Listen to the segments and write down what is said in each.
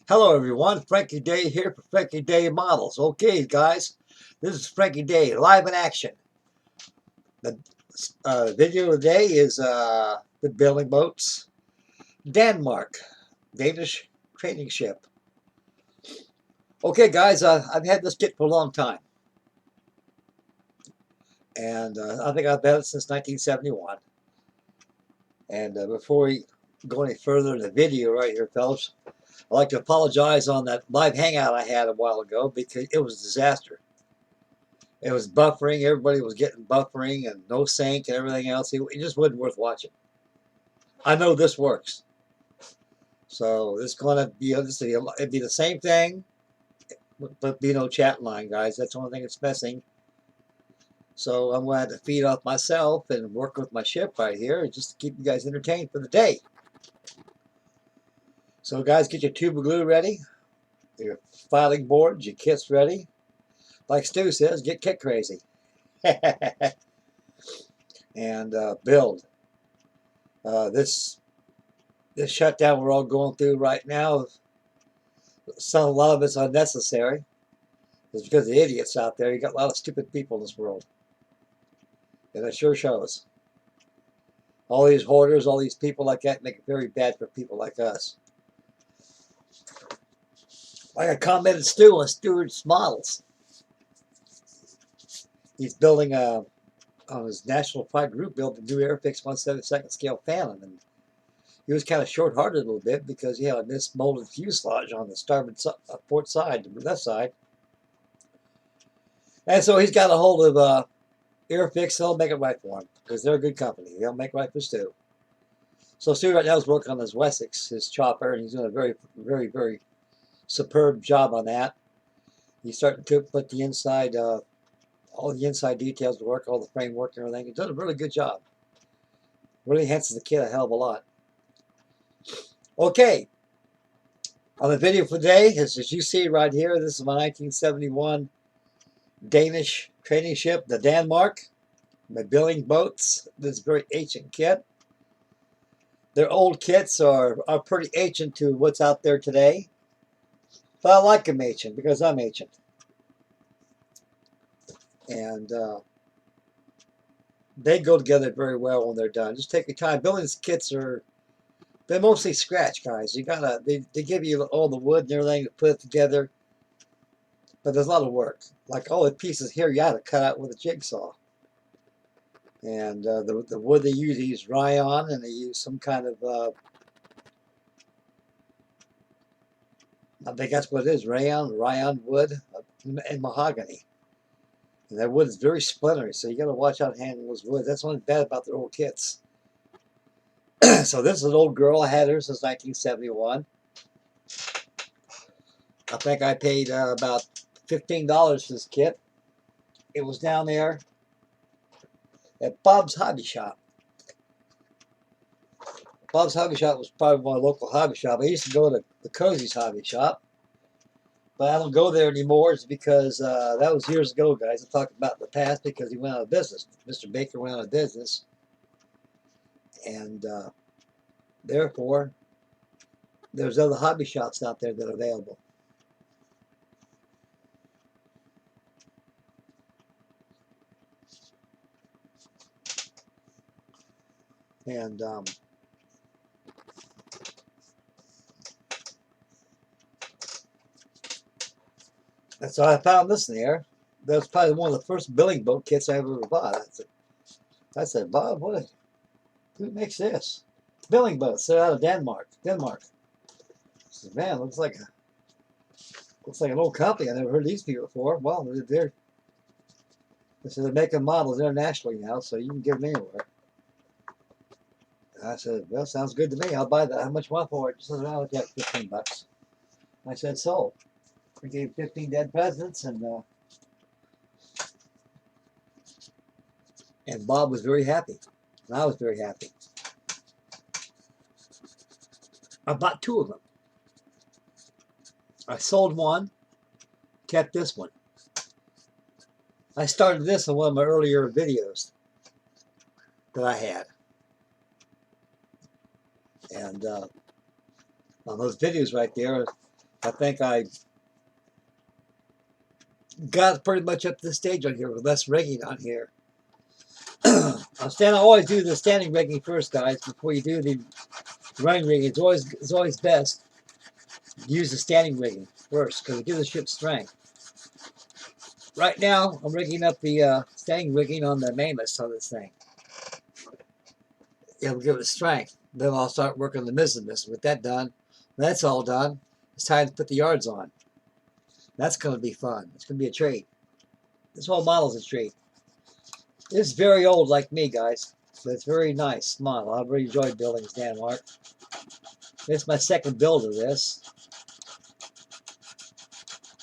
Hello everyone, Frankie Day here for Frankie Day Models. Okay guys, this is Frankie Day live in action. The video today is the building boats, Denmark, Danish training ship. Okay guys, I've had this kit for a long time. And I think I've had it since 1971. And before we go any further in the video right here, fellas, I'd like to apologize on that live hangout I had a while ago because it was a disaster. It was buffering. Everybody was getting buffering and no sync and everything else. It just wasn't worth watching. I know this works. So this is going to be, it'd be the same thing, but be no chat line, guys. That's the only thing that's missing. So I'm going to have to feed off myself and work with my ship right here just to keep you guys entertained for the day. So guys, get your tube of glue ready, your filing boards, your kits ready. Like Stu says, get kit crazy. And build. This shutdown we're all going through right now, a lot of it's unnecessary. It's because of the idiots out there. You got a lot of stupid people in this world. And it sure shows. All these hoarders, all these people like that make it very bad for people like us. Like I commented Stu on Stewart's models. He's building on his National Pride group, built a new Airfix 1/72 scale Phantom. And he was kind of short-hearted a little bit because he had a mismolded fuselage on the starboard port side, the left side. And so he's got a hold of Airfix. They'll make it right for him because they're a good company. They'll make right for Stu. So Stu right now is working on his Wessex, his chopper, and he's doing a very, very, very superb job on that. He's starting to put the inside, all the inside details to work, all the framework and everything. He's done a really good job. Really enhances the kit a hell of a lot. Okay, on the video for today, as you see right here, this is my 1971 Danish training ship, the Danmark. My building boats. This very ancient kit. Their old kits are pretty ancient to what's out there today. But I like them ancient because I'm ancient. And they go together very well when they're done. Just take your time. Building these kits they're mostly scratch, guys. You gotta, they give you all the wood and everything to put it together. But there's a lot of work. Like all the pieces here, you gotta cut out with a jigsaw. And the wood they use rayon, and they use some kind of, I think that's what it is, rayon wood, and mahogany. And that wood is very splintery, so you got to watch out handling those woods. That's one bad about their old kits. So this is an old girl. I had her since 1971. I think I paid about $15 for this kit. It was down there at Bob's Hobby Shop. Bob's Hobby Shop was probably my local hobby shop. I used to go to the Cozy's Hobby Shop, but I don't go there anymore. It's because that was years ago, guys. I'm talking about the past because he went out of business. Mr. Baker went out of business, and therefore, there's other hobby shops out there that are available. And so I found this in there. That was probably one of the first building boat kits I ever bought. I said, Bob, who makes this? Building boats. They're out of Denmark. I said, man, looks like an old company. I never heard of these people before. Well, they're making models internationally now, so you can get them anywhere. I said, well, sounds good to me. I'll buy that. How much you want for it? She said, well, yeah, $15. I said, sold. We gave 15 dead presidents, and Bob was very happy, and I was very happy. I bought two of them. I sold one, kept this one. I started this in one of my earlier videos that I had. And on those videos right there, I think I got pretty much up to the stage on here with less rigging on here. I always do the standing rigging first, guys, before you do the running rigging. It's always best to use the standing rigging first because it gives the ship strength. Right now, I'm rigging up the standing rigging on the mainmast on this thing. It'll give it strength. Then I'll start working the mizzenmast. With that done, when that's all done, it's time to put the yards on. That's going to be fun. It's going to be a treat. This whole model's a treat. It's very old like me, guys, but it's very nice model. I've really enjoyed building this Danmark. It's my second build of this.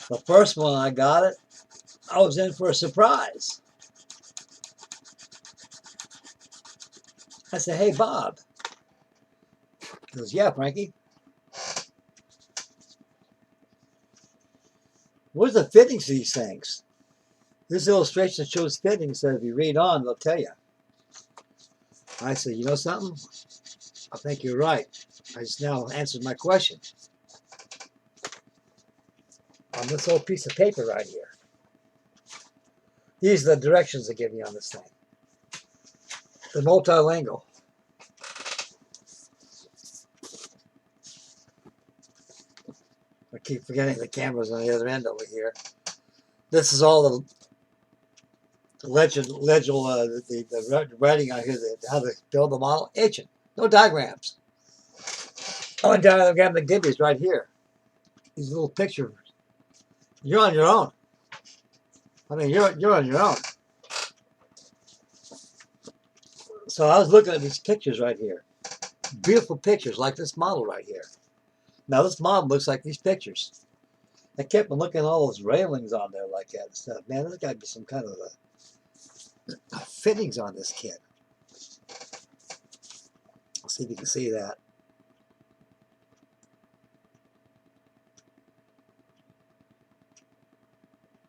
The first one I got it, I was in for a surprise. I said, hey, Bob. He goes, yeah, Frankie. Where's the fittings to these things? This illustration shows fittings, so if you read on, they'll tell you. I said, you know something? I think you're right. I just now answered my question. On this old piece of paper right here. These are the directions they give you on this thing. The multilingual. I keep forgetting the camera's on the other end over here. This is all the the writing on here, how to build the model. Ancient. No diagrams. Only diagram they give you is right here. These little pictures. You're on your own. I mean, you're on your own. So I was looking at these pictures right here. Beautiful pictures like this model right here. Now this model looks like these pictures. I kept on looking at all those railings on there like that and stuff. Man, there's got to be some kind of fittings on this kit. Let's see if you can see that.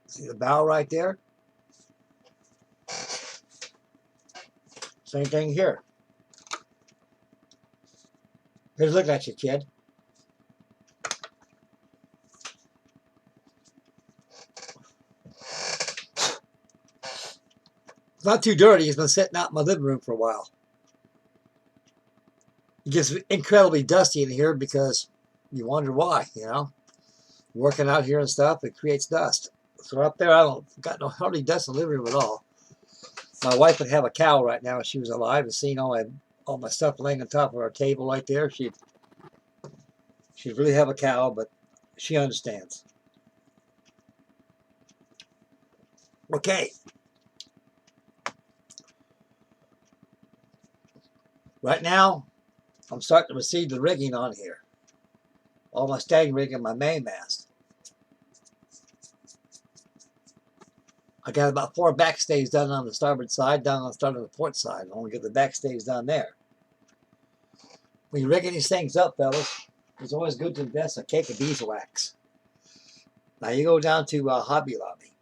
See the bow right there? Same thing here. Here's looking at you, kid. It's not too dirty. It's been sitting out in my living room for a while. It gets incredibly dusty in here because you wonder why, you know. Working out here and stuff, it creates dust. So up there, I don't got no hardly dust in the living room at all. My wife would have a cow right now if she was alive and seen all my stuff laying on top of our table right there. She'd really have a cow, but she understands. Okay. Right now, I'm starting to receive the rigging on here. All my standing rig and my mainmast. I got about 4 backstays done on the starboard side, down on the start of the port side. I only get the backstays done there. When you're rigging these things up, fellas, it's always good to invest a cake of beeswax. Now you go down to Hobby Lobby.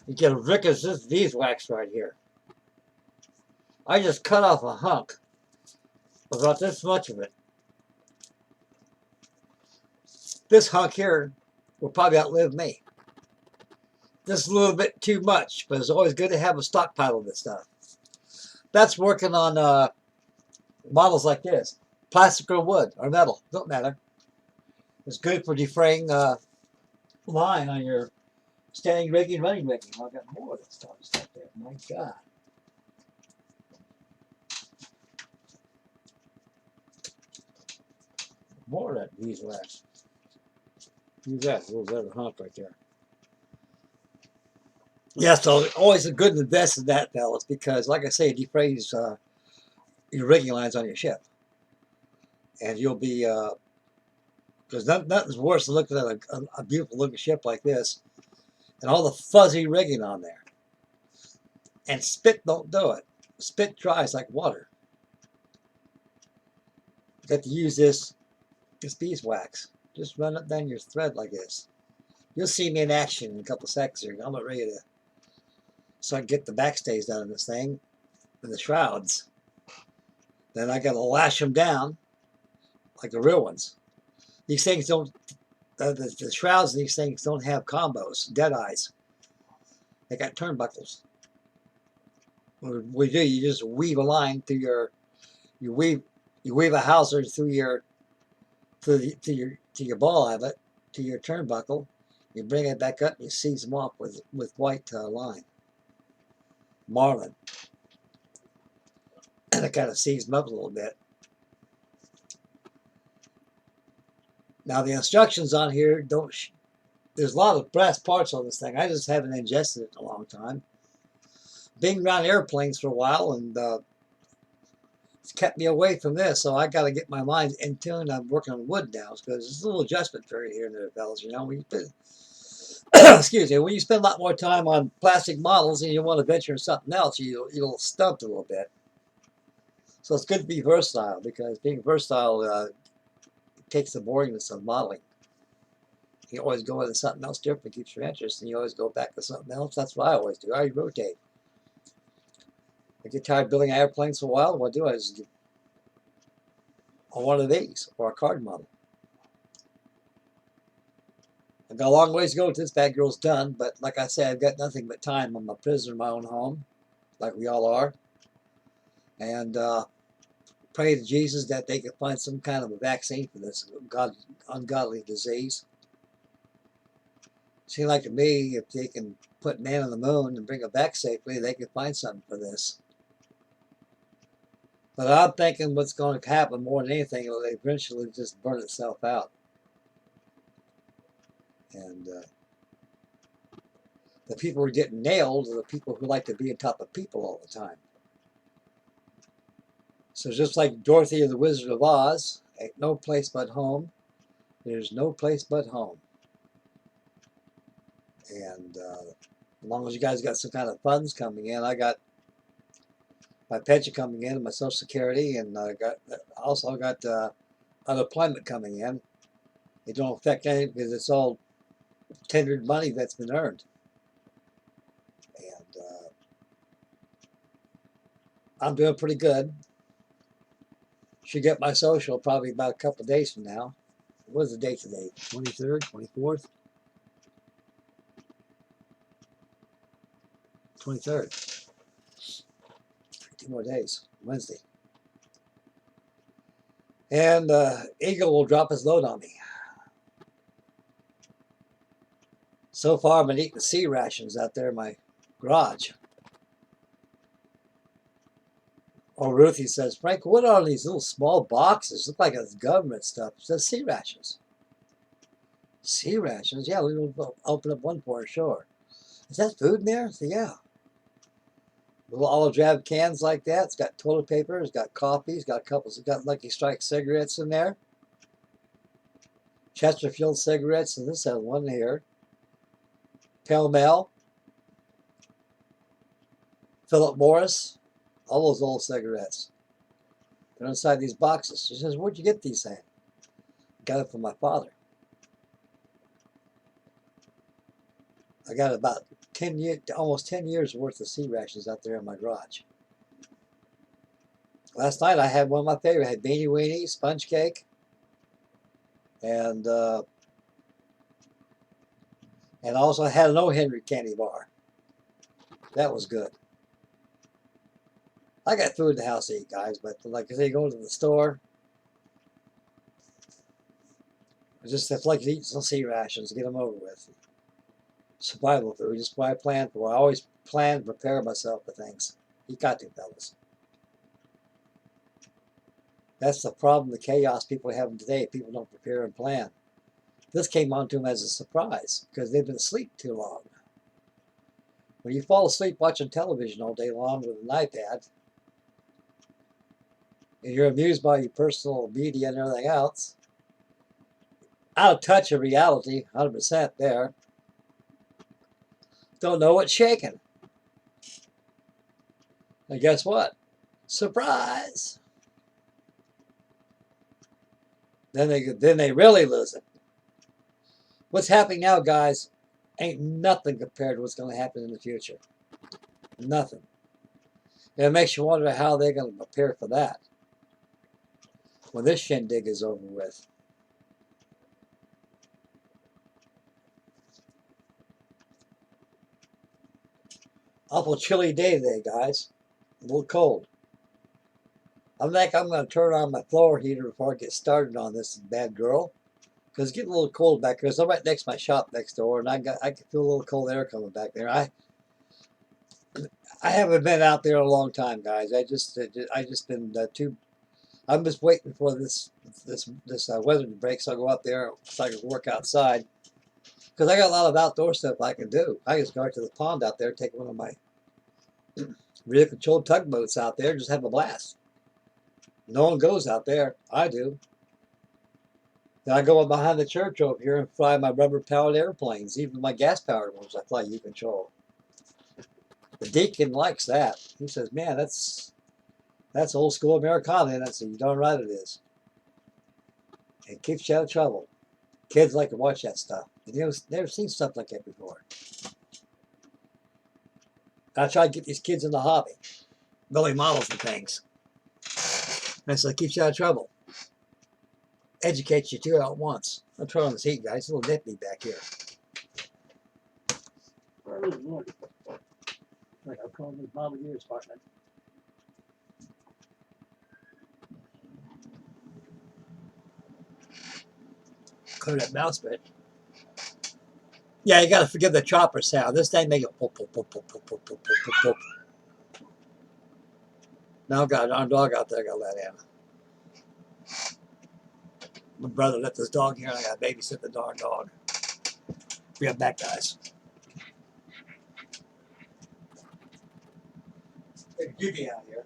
You get a brick of this beeswax right here. I just cut off a hunk. About this much of it. This hunk here will probably outlive me. This is a little bit too much, but it's always good to have a stockpile of this stuff. That's working on models like this. Plastic or wood or metal, don't matter. It's good for defraying line on your standing rigging, running rigging. I've got more of this stuff there. My God. More of that beeswax. Use that little bit of hunk right there. Yeah, so always a good invest in that, fellas, because like I say, it defrays your rigging lines on your ship. And you'll be, because nothing's worse than looking at a beautiful looking ship like this and all the fuzzy rigging on there. And spit don't do it. Spit dries like water. You have to use this beeswax. Just run it down your thread like this. You'll see me in action in a couple seconds here. I'm not ready to so I can get the backstays done in this thing and the shrouds. Then I got to lash them down like the real ones. These things don't, the shrouds in these things don't have combos, dead eyes. They got turnbuckles. What we do, you just weave a line through your, you weave a hawser through your, to your ball eyelet, to your turnbuckle. You bring it back up and you seize them off with white line. Marlin. And it kind of seize them up a little bit. Now the instructions on here don't, there's a lot of brass parts on this thing. I just haven't ingested it in a long time. Being around airplanes for a while, and it's kept me away from this, so I got to get my mind in tune. I'm working on wood now, because there's a little adjustment period here and there, fellas. You know, when you excuse me, when you spend a lot more time on plastic models and you want to venture in something else, you'll stump a little bit. So it's good to be versatile, because being versatile takes the boringness of modeling. You always go into something else different, keeps your interest, and you always go back to something else. That's what I always do. I rotate. I get tired of building airplanes for a while. What I do is get on one of these, or a card model. I've got a long ways to go till this bad girl's done, but like I said, I've got nothing but time. I'm a prisoner in my own home, like we all are. And pray to Jesus that they can find some kind of a vaccine for this ungodly disease. Seems like to me, if they can put man on the moon and bring it back safely, they can find something for this. But I'm thinking what's going to happen more than anything, it'll eventually just burn itself out. And the people who are getting nailed are the people who like to be on top of people all the time. So just like Dorothy and the Wizard of Oz, ain't no place but home. There's no place but home. And as long as you guys got some kind of funds coming in, I got my pension coming in, my Social Security, and I also got unemployment coming in. It don't affect anything because it's all tendered money that's been earned. And I'm doing pretty good. Should get my social probably about a couple of days from now. What is the date today? 23rd, 24th? 23rd. 2 more days. Wednesday. And Eagle will drop his load on me. So far, I've been eating sea rations out there in my garage. Oh, Ruthie says, Frank, what are these little small boxes? Look like it's government stuff. It says sea rations. Sea rations? Yeah, we will open up one for sure. Is that food in there? So, yeah. Little olive drab cans like that. It's got toilet paper. It's got coffee. It's got it's got Lucky Strike cigarettes in there. Chesterfield cigarettes. And this has one here. Pall Mall. Philip Morris. All those old cigarettes. They're inside these boxes. She says, where'd you get these things? Got it from my father. I got about 10 years, almost 10 years worth of sea rations out there in my garage. Last night I had one of my favorite. I had beanie weenie, sponge cake, and also I had an O. Henry candy bar. That was good. I got food in the house to eat, guys, but like I say, go to the store. I just have to like to eat some sea rations, get them over with. Survival food, just what I plan for. I always plan and prepare myself for things. You got to, fellas. That's the problem, the chaos people have today. People don't prepare and plan. This came on to them as a surprise because they've been asleep too long. When you fall asleep watching television all day long with an iPad, and you're amused by your personal media and everything else, out of touch of reality, 100% there. Don't know what's shaking. And guess what? Surprise! Then they really lose it. What's happening now, guys, ain't nothing compared to what's going to happen in the future. Nothing. And it makes you wonder how they're going to prepare for that when this shindig is over with. Awful chilly day today, guys. A little cold. I think I'm going to turn on my floor heater before I get started on this bad girl. Because it's getting a little cold back here. So I'm right next to my shop next door, and I can feel a little cold air coming back there. I haven't been out there a long time, guys. I just been I'm just waiting for this weather to break, so I go out there so I can work outside. Because I got a lot of outdoor stuff I can do. I just go out to the pond out there, take one of my real controlled tugboats out there, just have a blast. No one goes out there. I do. Then I go behind the church over here and fly my rubber-powered airplanes, even my gas-powered ones. I fly U-control. The deacon likes that. He says, "Man, that's old school Americana." And I said, "You darn right it is." It keeps you out of trouble. Kids like to watch that stuff. They've never seen stuff like that before. I try to get these kids in the hobby, building models and things. And so it keeps you out of trouble. Educates you too all at once. I'll turn on this heat, guys. It's a little nippy back here. Like I'm calling this model year apartment. Clear that mouse bit. Yeah, you gotta forgive the chopper sound. This thing makes a pop, pop, pop, pop, pop, pop, pop, pop, pop. Now I've got our dog out there I gotta let in. My brother left his dog here and I gotta babysit the darn dog. Be right back, guys. Hey, Jimmy out here.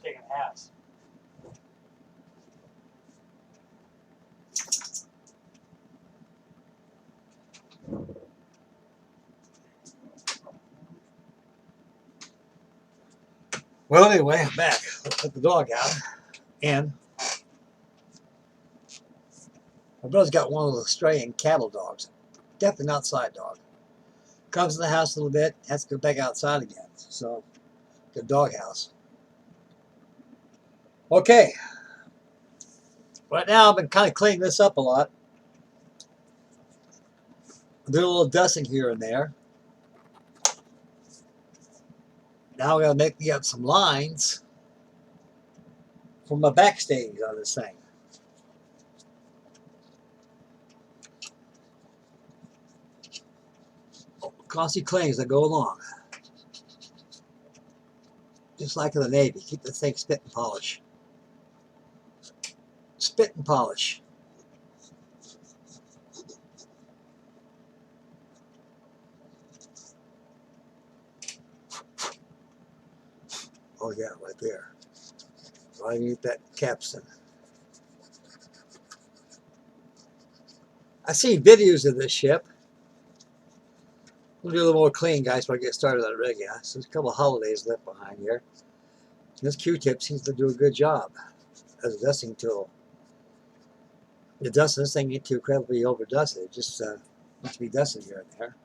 Taking halves. Well, anyway, I'm back. Let's let the dog out. And my brother's got one of those straying cattle dogs. Definitely an outside dog. Comes in the house a little bit, has to go back outside again. So, the dog house. Okay. Right now, I've been kind of cleaning this up a lot. Doing a little dusting here and there. Now I'm going to make me up some lines for my backstays on this thing. Constantly cleaning as I go along. Just like in the Navy, keep the thing spit and polish. Spit and polish. Oh yeah, right there. Right underneath that capstan. I've seen videos of this ship. We'll do a little more clean, guys, before I get started on the rig. Yeah, so there's a couple of holidays left behind here. This Q-tip seems to do a good job as a dusting tool. The dust this thing ain't too incredibly over dusted. It just needs to be dusted here and there.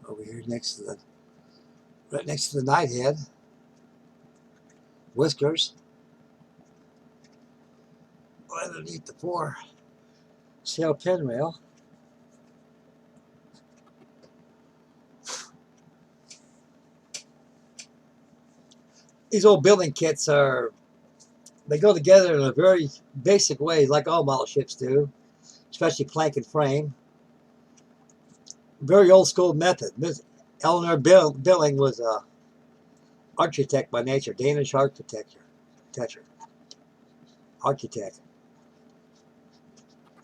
Over here next to the right next to the knight head. Whiskers. Right underneath the fore sail pin rail. These old building kits they go together in a very basic way, like all model ships do, especially plank and frame. Very old school method. Eleanor Billing was a architect by nature, Danish architect.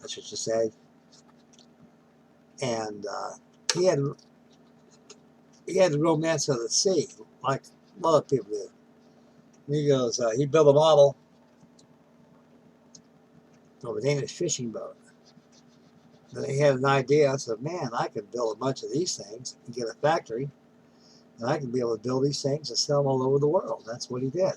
That's what you say. And he had the romance of the sea, like a lot of people do. And he goes, he built a model of a Danish fishing boat. And he had an idea. I said, man, I could build a bunch of these things and get a factory, and I can be able to build these things and sell them all over the world. That's what he did.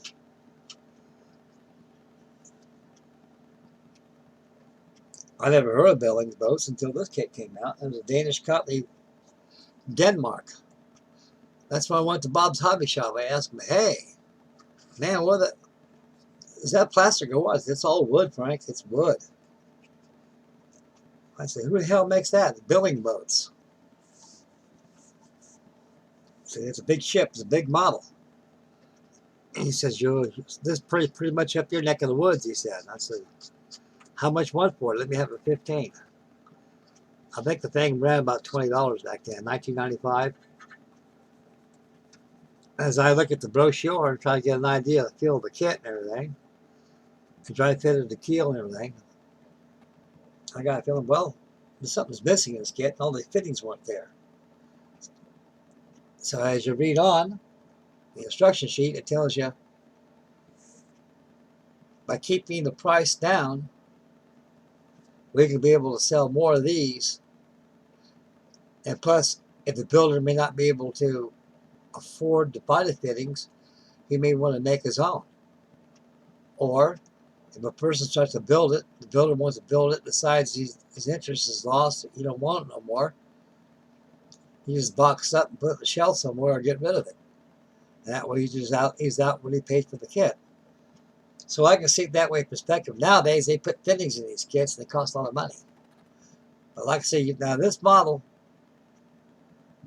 I never heard of building boats until this kit came out. It was a Danish company, Denmark. That's when I went to Bob's Hobby Shop. I asked him, hey, man, is that plastic or what? It's all wood, Frank. It's wood. I said, who the hell makes that? Building boats. I said, it's a big ship. It's a big model. And he says, this is pretty much up your neck of the woods, he said. I said, how much one for it? Let me have it for 15. I think the thing ran about $20 back then, 1995. As I look at the brochure and try to get an idea of the feel of the kit and everything, and try to fit it the keel and everything, I got a feeling, well, something's missing in this kit, and all the fittings weren't there. So as you read on the instruction sheet, it tells you by keeping the price down, we can be able to sell more of these. And plus, if the builder may not be able to afford to buy the fittings, he may want to make his own. Or if a person starts to build it, the builder wants to build it, decides his interest is lost, he don't want it no more, he just box up and put it in the shelf somewhere or get rid of it. And that way he's out when he pays for the kit. So I can see it that way perspective. Nowadays they put fittings in these kits and they cost a lot of money. But like I say, now this model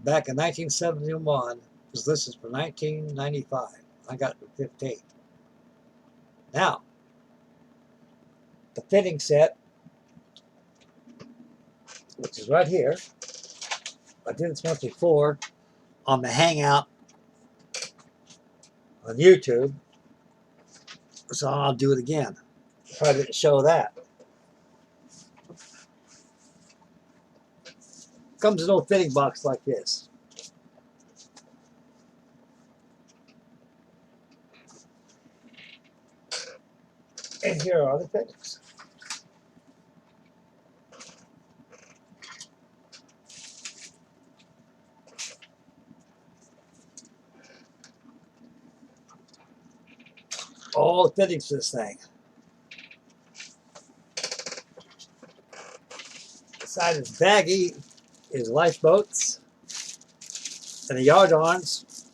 back in 1971 was listed for $19.95. I got it for 15. Now, the fitting set, which is right here, I did this once before on the Hangout on YouTube, so I'll do it again. Try to show that. Comes in a little fitting box like this. And here are the fittings. All the fittings to this thing. Inside this baggie is lifeboats and the yard arms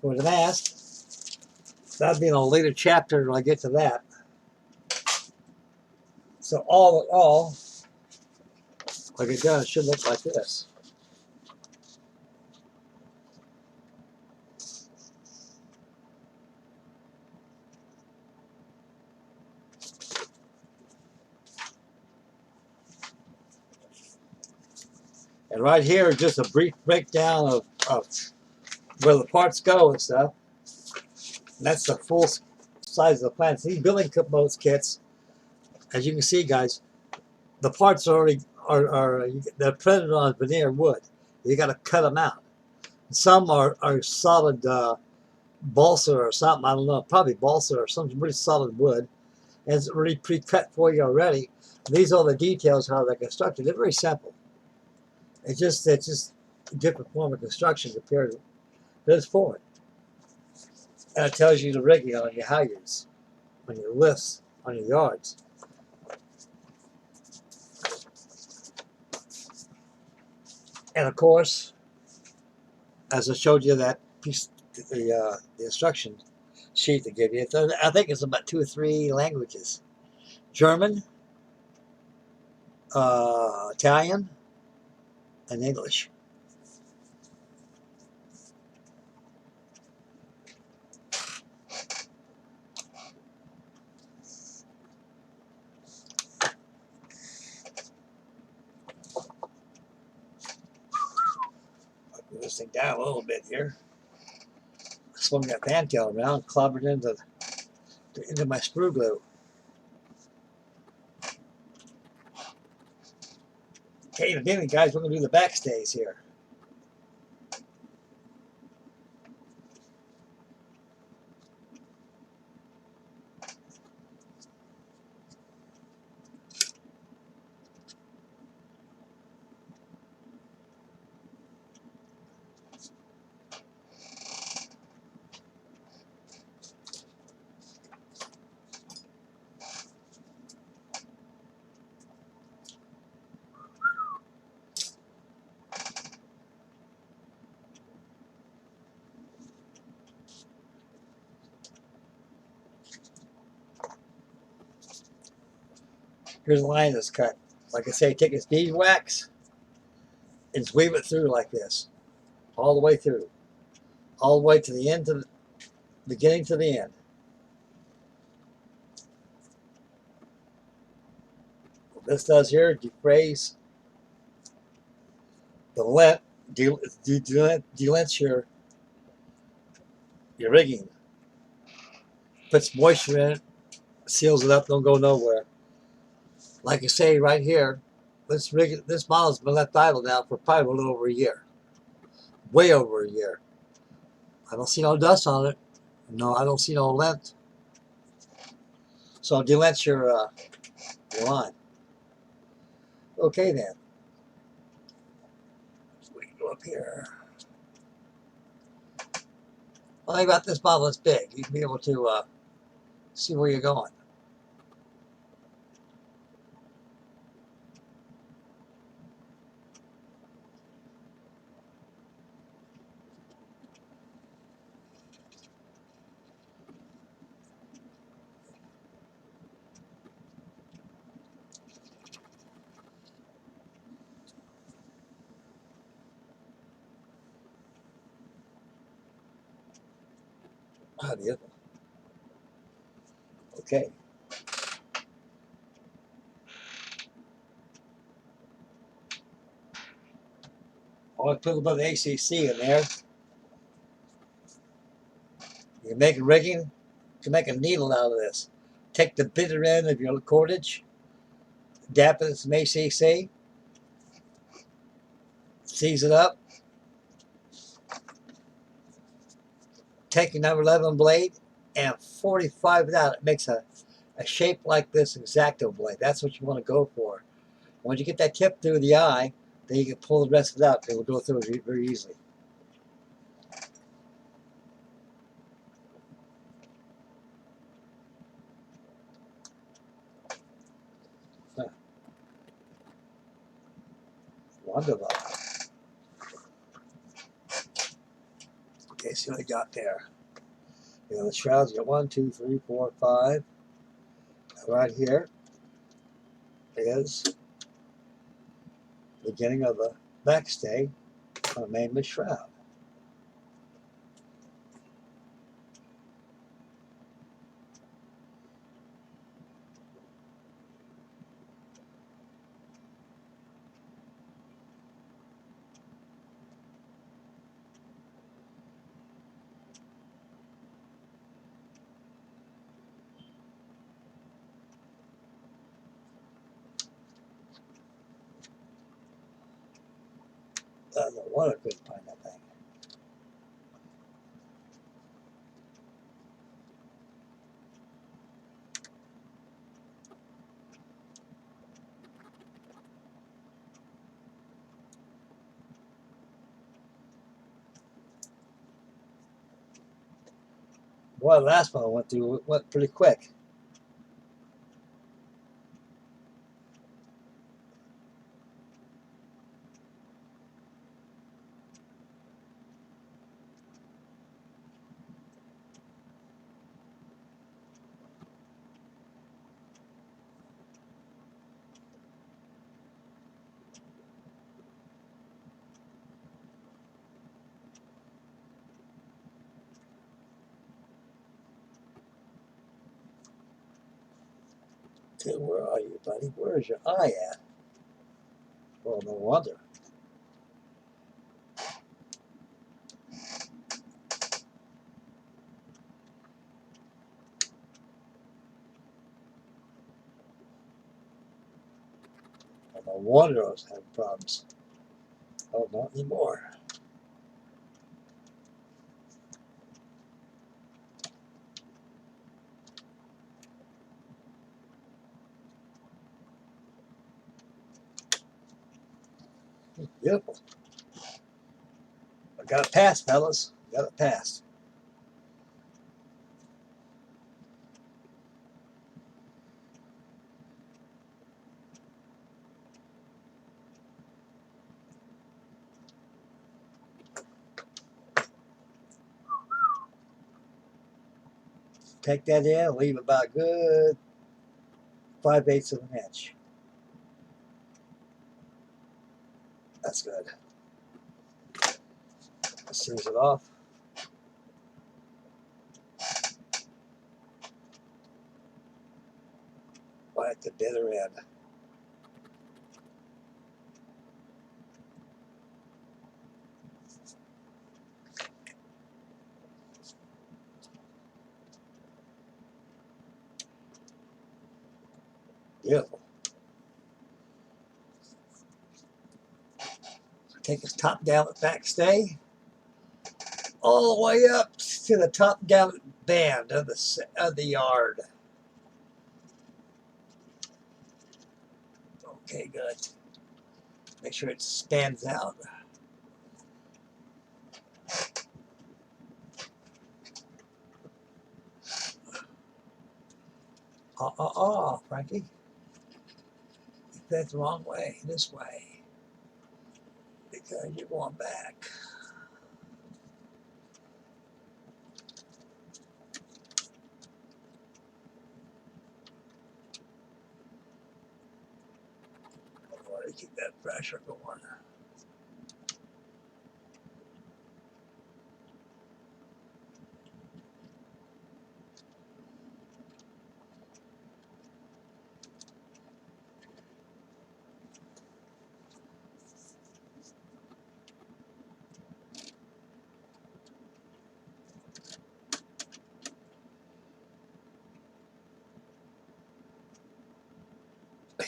for the mast. That'll be in a later chapter when I get to that. So all in all, like it does, should look like this. And right here is just a brief breakdown of where the parts go and stuff. And that's the full size of the plant. These building boats kits, as you can see, guys, the parts are already they're printed on veneer wood. You got to cut them out. Some are solid balsa or something. I don't know, probably balsa or some really solid wood. And it's already pre-cut for you already. These are the details how they're constructed. They're very simple. It's just a different form of construction compared to this forward. And it tells you the rigging on your halyards, on your lifts, on your yards. And of course, as I showed you that piece, the instruction sheet they give you, I think it's about 2 or 3 languages: German, Italian, and English. I'll move this thing down a little bit here. Swung that fantail around, clobbered into my screw glue. Okay, in a minute, guys, we're going to do the backstays here. Here's the line that's cut. Like I say, take this beeswax and just weave it through like this, all the way through, all the way to the end, to the beginning to the end. What this does here, defrays the lint, delets your rigging, puts moisture in it, seals it up, don't go nowhere. Like I say right here, this model's been left idle now for probably a little over a year, way over a year. I don't see no dust on it. No, I don't see no lint. So delete your line. Okay then. So we can go up here. Well, I got this model that's big. You can be able to see where you're going. Ah, beautiful. Okay. I'll put a little bit of ACC in there. You can make a rigging. You can make a needle out of this. Take the bitter end of your cordage, dap it with some ACC, seize it up, take your number 11 blade and 45 it out. It makes a shape like this X-Acto blade. That's what you want to go for. Once you get that tip through the eye, then you can pull the rest of it out. It will go through it very easily. Huh. Wonderful. Okay, see what I got there. You know, the shrouds, you got 1, 2, 3, 4, 5. Right here is the beginning of the backstay on a mainless shroud. No wonder I couldn't find that thing. Boy, the last one I went through went pretty quick. Dude, where are you, buddy? Where is your eye at? Well, no wonder. No wonder I was having problems. Oh, not anymore. Beautiful. I got it passed, fellas. Got it passed. Take that in, leave about a good 5/8 of an inch. That's good. Seals it off. Right at the bitter end. Beautiful. Take his top gallant backstay all the way up to the top gallant band of the yard. Okay, good. Make sure it stands out. Frankie. That's the wrong way, this way. Because you're going back. To keep that pressure going.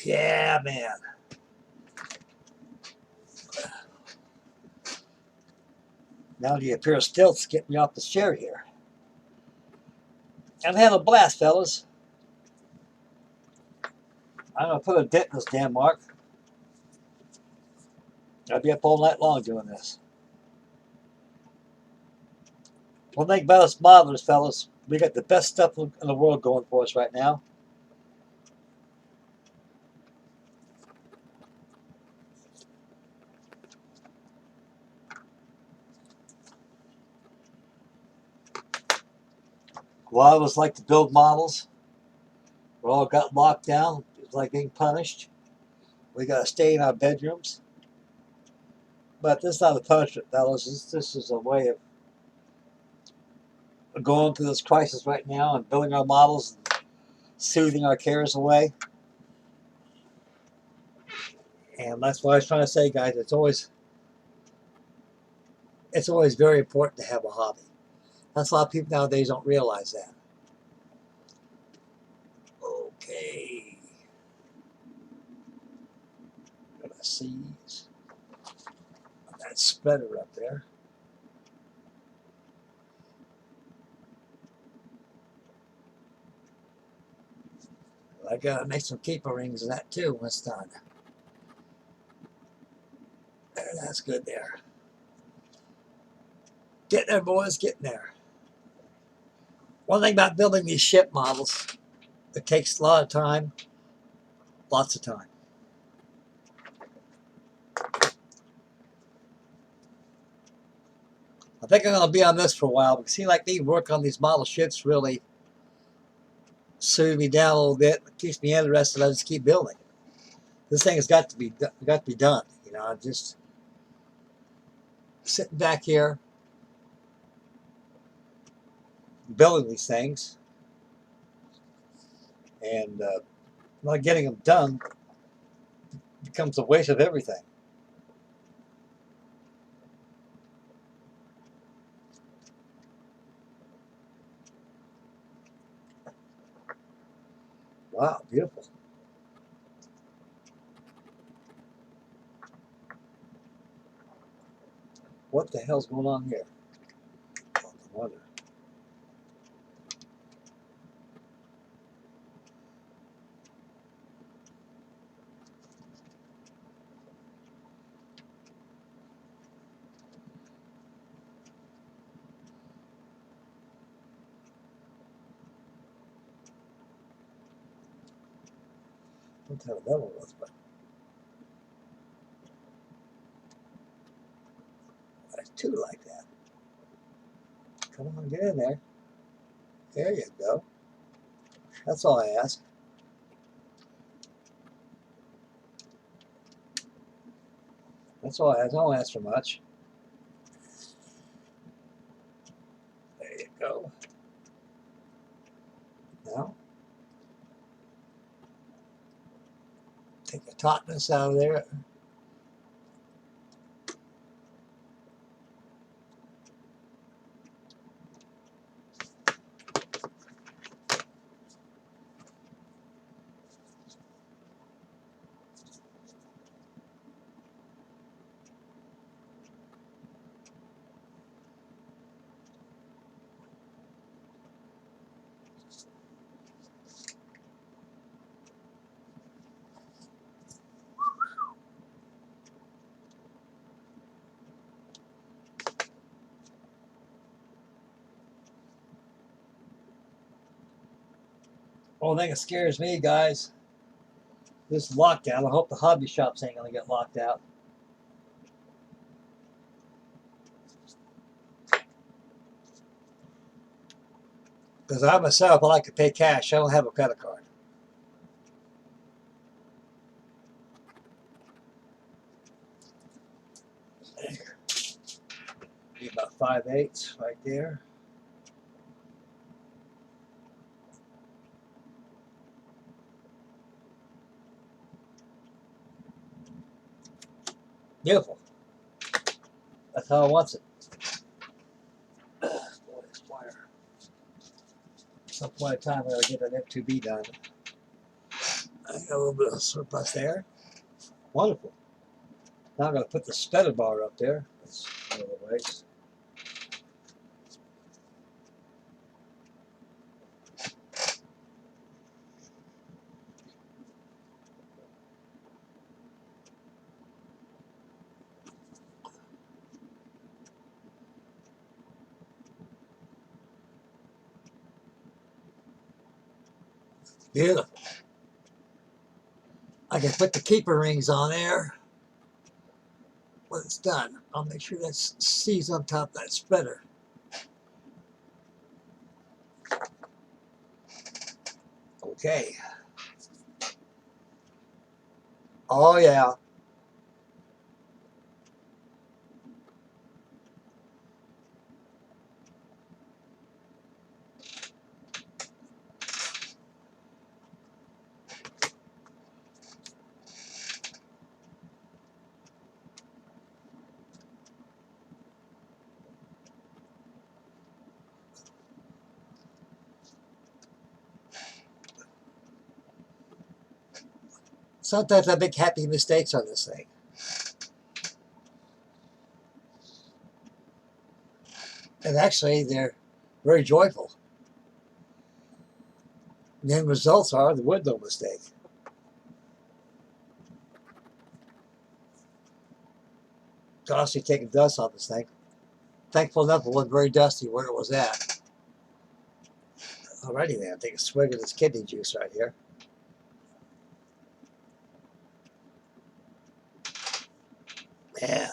Yeah, man. Now the pair of stilts get me off the chair here. I've had a blast, fellas. I'm going to put a dent in this damn mark. I'll be up all night long doing this. One thing about us modelers, fellas, we got the best stuff in the world going for us right now. A lot of us like to build models. We all got locked down. It's like being punished. We got to stay in our bedrooms. But this is not a punishment, fellas. This is a way of going through this crisis right now and building our models and soothing our cares away. And that's what I was trying to say, guys. It's always very important to have a hobby. That's a lot of people nowadays don't realize that. Okay. Gonna seize that spreader up there. I gotta make some keeper rings of that too when it's done. There, that's good there. Getting there, boys, getting there. One thing about building these ship models, it takes a lot of time, lots of time. I think I'm going to be on this for a while because, see, like me, work on these model ships really soothe me down a little bit. It keeps me interested. I just keep building. This thing has got to be done. You know, I'm just sitting back here building these things and not getting them done becomes a waste of everything. Wow, beautiful. What the hell's going on here? I wonder. What the hell that one was, but there's two like that. Come on, get in there. There you go. That's all I ask. That's all I ask. I don't ask for much. There you go. Now, take the tautness out of there. Only thing that scares me, guys, this lockdown. I hope the hobby shops ain't gonna get locked out. Because I myself, I like to pay cash. I don't have a credit card. Be about 5/8 right there. Beautiful. That's how I want it. Boy, this wire. Some point in time, I'll get an F2B done. I got a little bit of surplus there. Wonderful. Now I'm going to put the spreader bar up there. That's one of the ways. Beautiful. I can put the keeper rings on there when it's done. I'll make sure that C's on top of that spreader. Okay. Oh, yeah. Sometimes I make happy mistakes on this thing. And actually, they're very joyful. And the end results are the wood no mistake. Constantly taking dust on this thing. Thankful enough, it wasn't very dusty where it was at. Alrighty then, take a swig of this kidney juice right here. Yeah.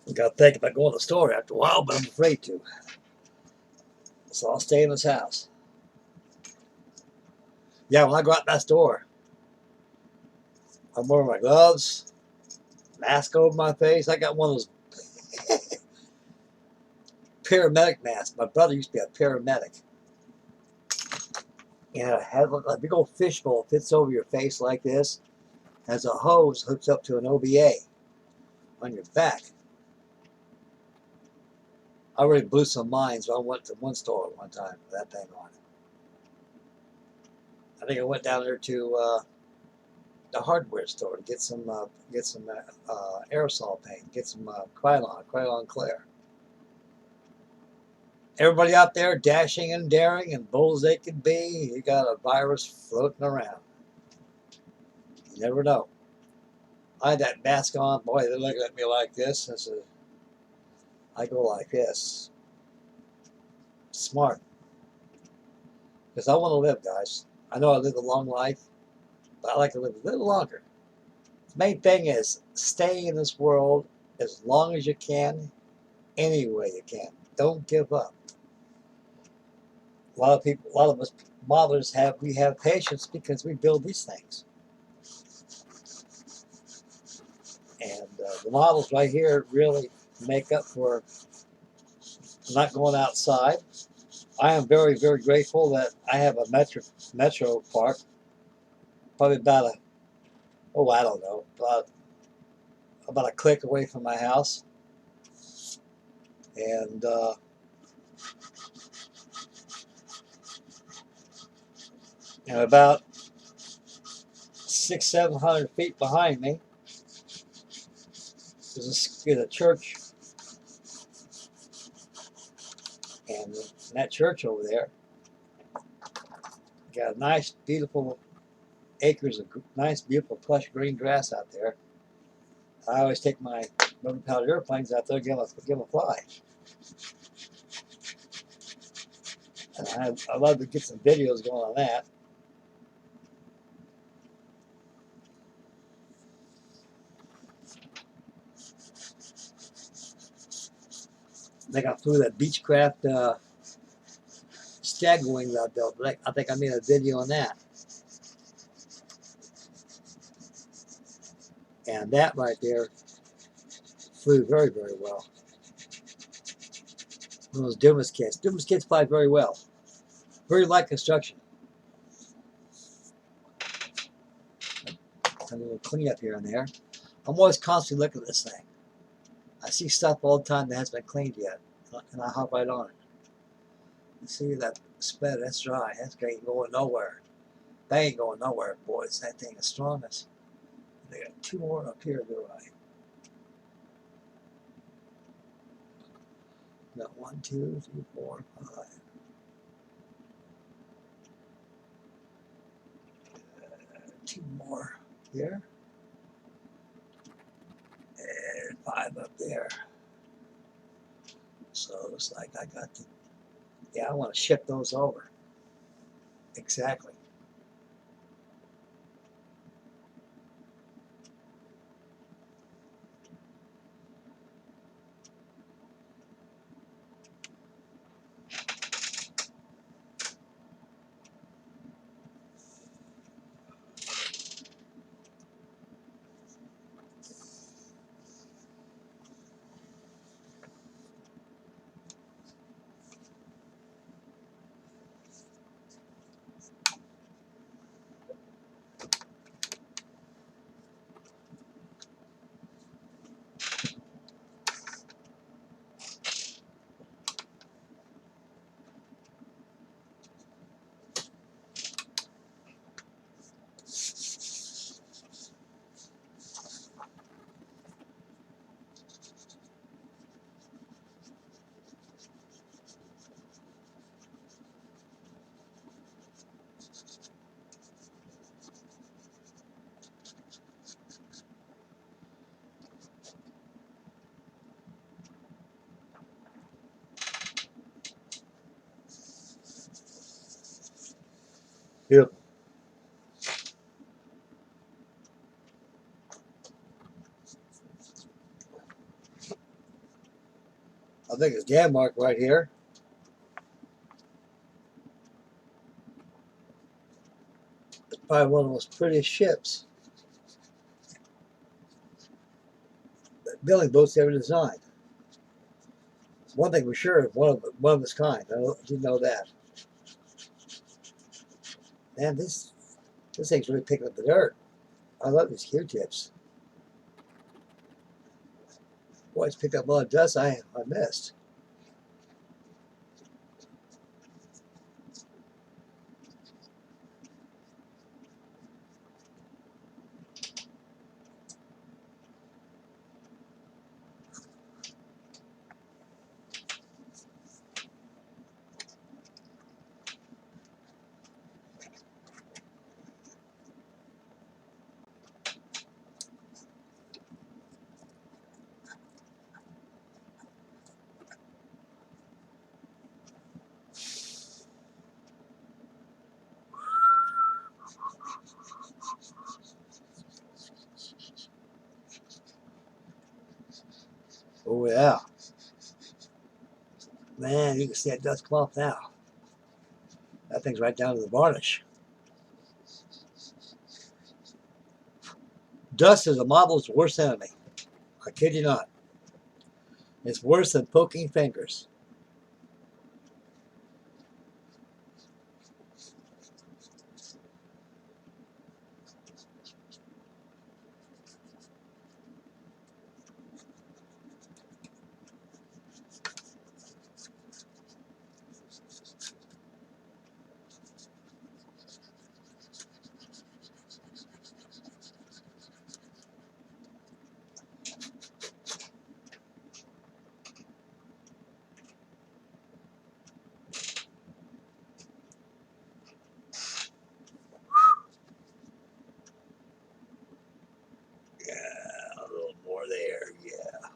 I got to think about going to the store after a while, but I'm afraid to. So I'll stay in this house. Yeah, when I go out that door, I'm wearing my gloves, mask over my face. I got one of those paramedic masks. My brother used to be a paramedic. And it had a big old fishbowl, fits over your face like this, has a hose hooks up to an OBA on your back. I really blew some minds. So I went to one store at one time with that thing on it. I think I went down there to the hardware store to get some aerosol paint, get some Krylon clear. Everybody out there dashing and daring and bold as they can be, you got a virus floating around. You never know. I had that mask on. Boy, they're looking at me like this. I go like this. Smart. Because I want to live, guys. I know I live a long life, but I like to live a little longer. The main thing is stay in this world as long as you can, any way you can. Don't give up. A lot of us modelers we have patience because we build these things. And the models right here really make up for not going outside. I am very, very grateful that I have a metro park, probably about I don't know, about a click away from my house. And about 600-700 feet behind me is a church. And in that church over there, got a nice, beautiful acres of nice, beautiful, plush green grass out there. I always take my rubber-powered airplanes out there, give them a fly. And I love to get some videos going on that. I think I flew that Beechcraft stag wings out there. I think I made a video on that. And that right there flew very, very well. One of those Dumas kits. Dumas kits fly very well. Very light construction. A little cleanup here and there. I'm always constantly looking at this thing. I see stuff all the time that hasn't been cleaned yet, and I hop right on it. You see that spread? That's dry. That ain't going nowhere. That ain't going nowhere, boys. That thing is strongest. They got two more up here, do I? Got 1, 2, 3, 4, 5. Two more here. And 5 up there. So it looks like I got to, I want to ship those over. Exactly. Beautiful. I think it's Danmark right here. It's probably one of the most prettiest ships that building boats ever designed. One thing for sure, one of its kind. I didn't know that. Man, this thing's really picking up the dirt. I love these Q-tips. Boy, it's picked up a lot of dust I missed. Oh yeah. Man, you can see that dust cloth now. That thing's right down to the varnish. Dust is a model's worst enemy. I kid you not. It's worse than poking fingers. Yeah, a little more there, yeah.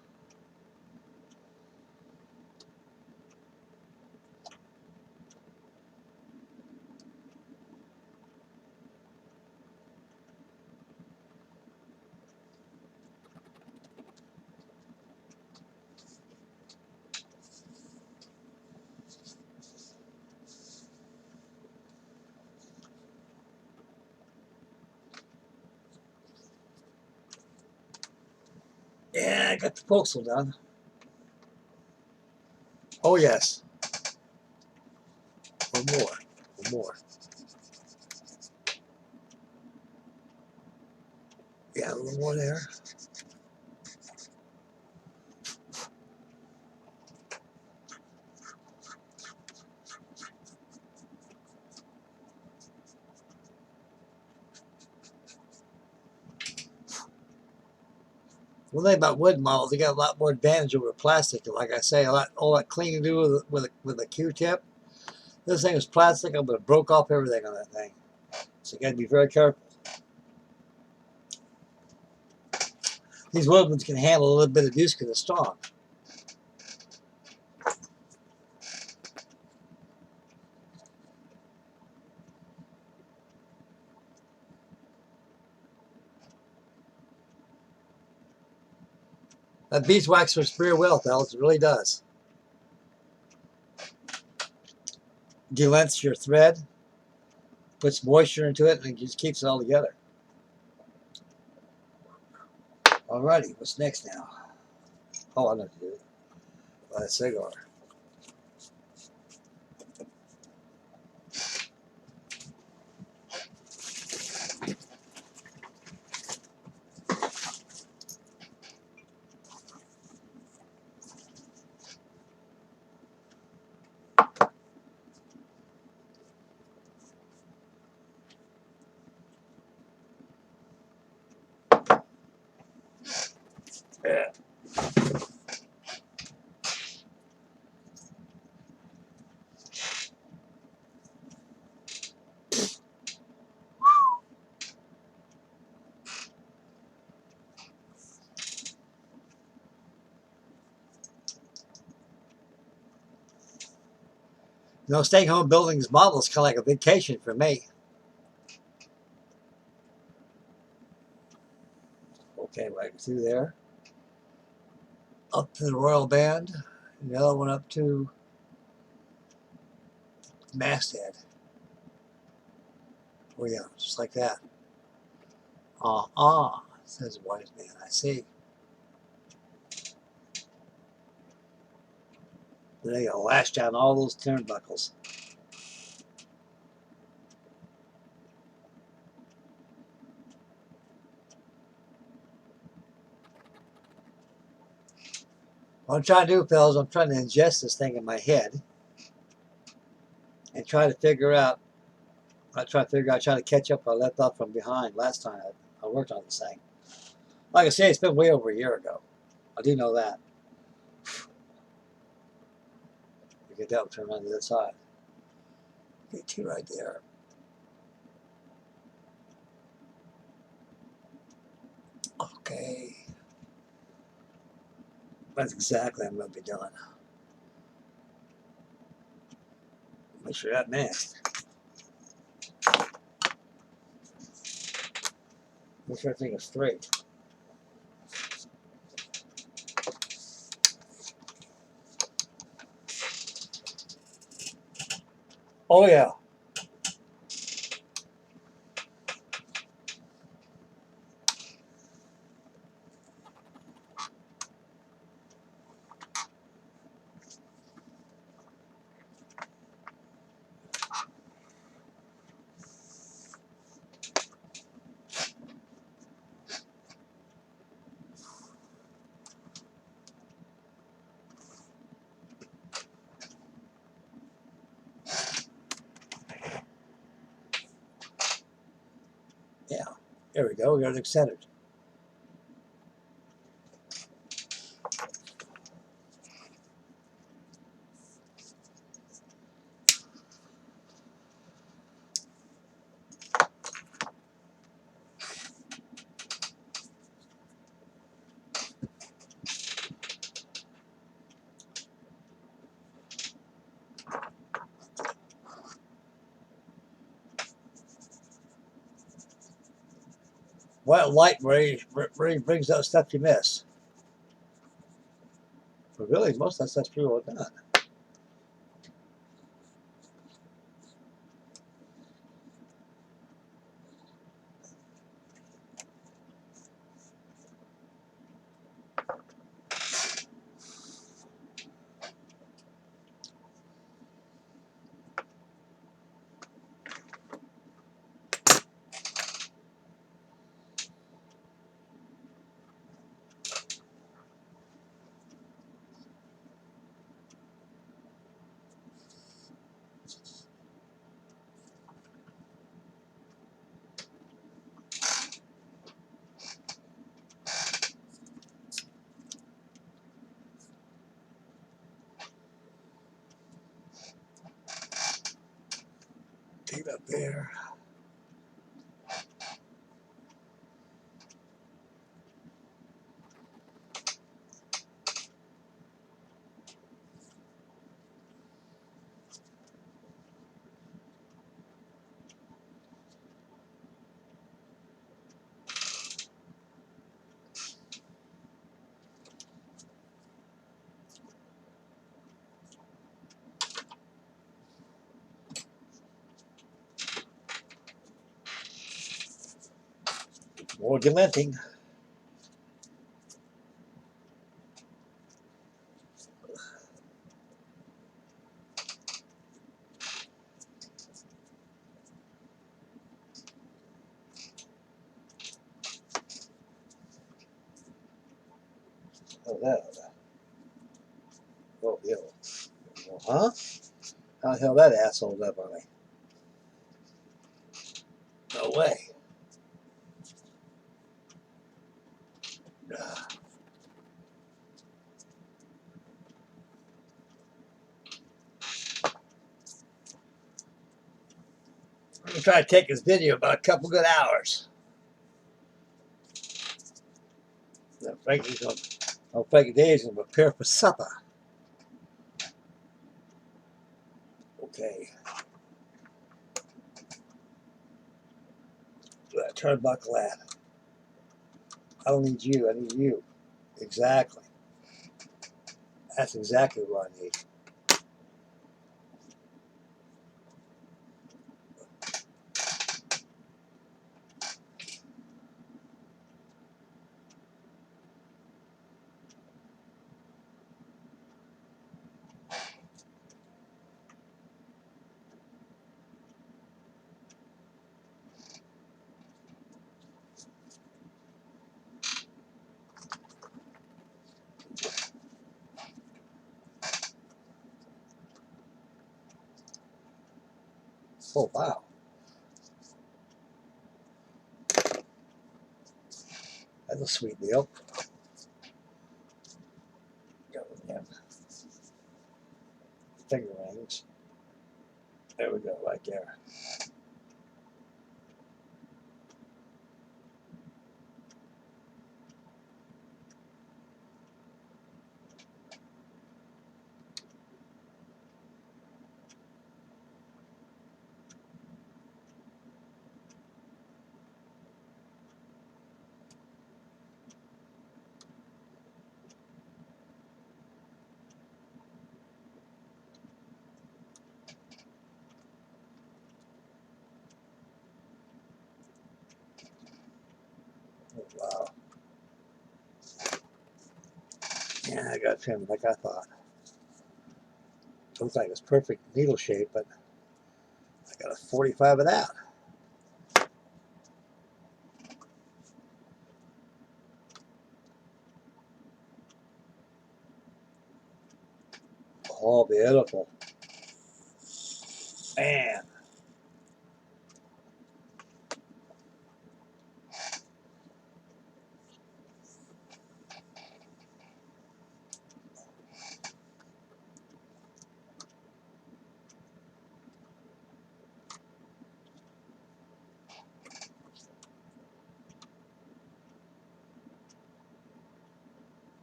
Yeah, I got the forecastle done. Oh yes. One more. One more. Yeah, a little more there. One thing about wood models, they got a lot more advantage over plastic. Like I say, all that cleaning to do with a Q-tip. This thing is plastic. I would have broke off everything on that thing. So you got to be very careful. These wood ones can handle a little bit of use because they're strong. That beeswax works very well, fellas. It really does. Delents your thread, puts moisture into it, and it just keeps it all together. Alrighty, what's next now? Oh, I know what to do. Light a cigar. Yeah. You know, staying home building these models is kind of like a vacation for me. Okay, right through there. Up to the Royal Band. And the other one up to masthead. Oh yeah, just like that. Says the wise man. I see. Then they gotta lash down all those turnbuckles. What I'm trying to do, fellas, I'm trying to ingest this thing in my head and try to figure out. I try to catch up what I left off from behind last time I worked on this thing. Like I say, it's been way over a year ago. I do know that. You get that one turned on the other side. Okay, two right there. Okay. That's exactly what I'm going to be doing. Make sure that mask. Make sure everything is straight. Oh yeah. Yeah. There we go. We got it centered. White light really brings out stuff you miss. But really, most of that stuff's pretty well done. Take it up there. More dementing. Oh, that. Oh, yeah. Well, huh? How the hell that asshole's up on me? No way. I'm going to try to take this video about a couple good hours. Now, Frankie's going to, Frankie Dave's going to prepare for supper. Okay. That turnbuckle at. I don't need you. I need you. Exactly. That's exactly what I need. Oh, wow. That's a sweet deal. Yeah. Finger rings. There we go, right there. Yeah, I got trimmed like I thought. Looks like it's perfect needle shape, but I got a 45 of that. Oh, beautiful. Man.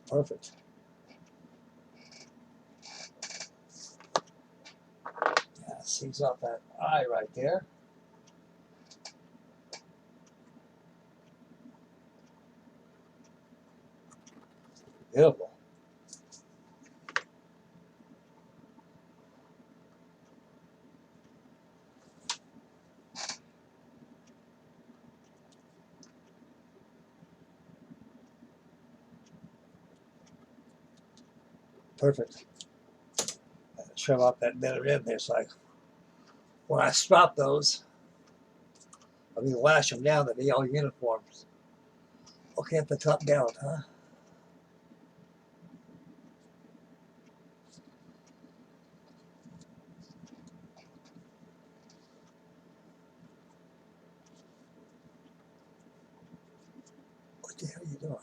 Perfect. Yeah, sees off that eye right there. Beautiful. Perfect. Trim off that bit of rib there, so when I strap those, I mean lash them down to be all uniforms. Okay, at the top down, huh? What the hell are you doing?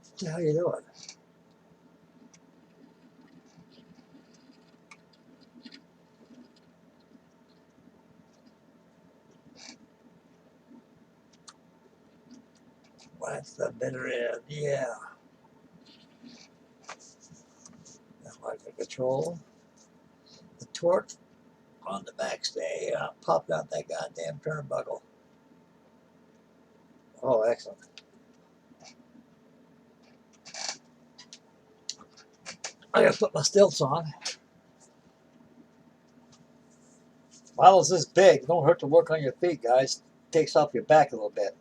What the hell are you doing? That's the bitter end, yeah. That's like the control. The torque on the backstay popped out that goddamn turnbuckle. Oh, excellent. I gotta put my stilts on. Models this big, don't hurt to work on your feet, guys. Takes off your back a little bit.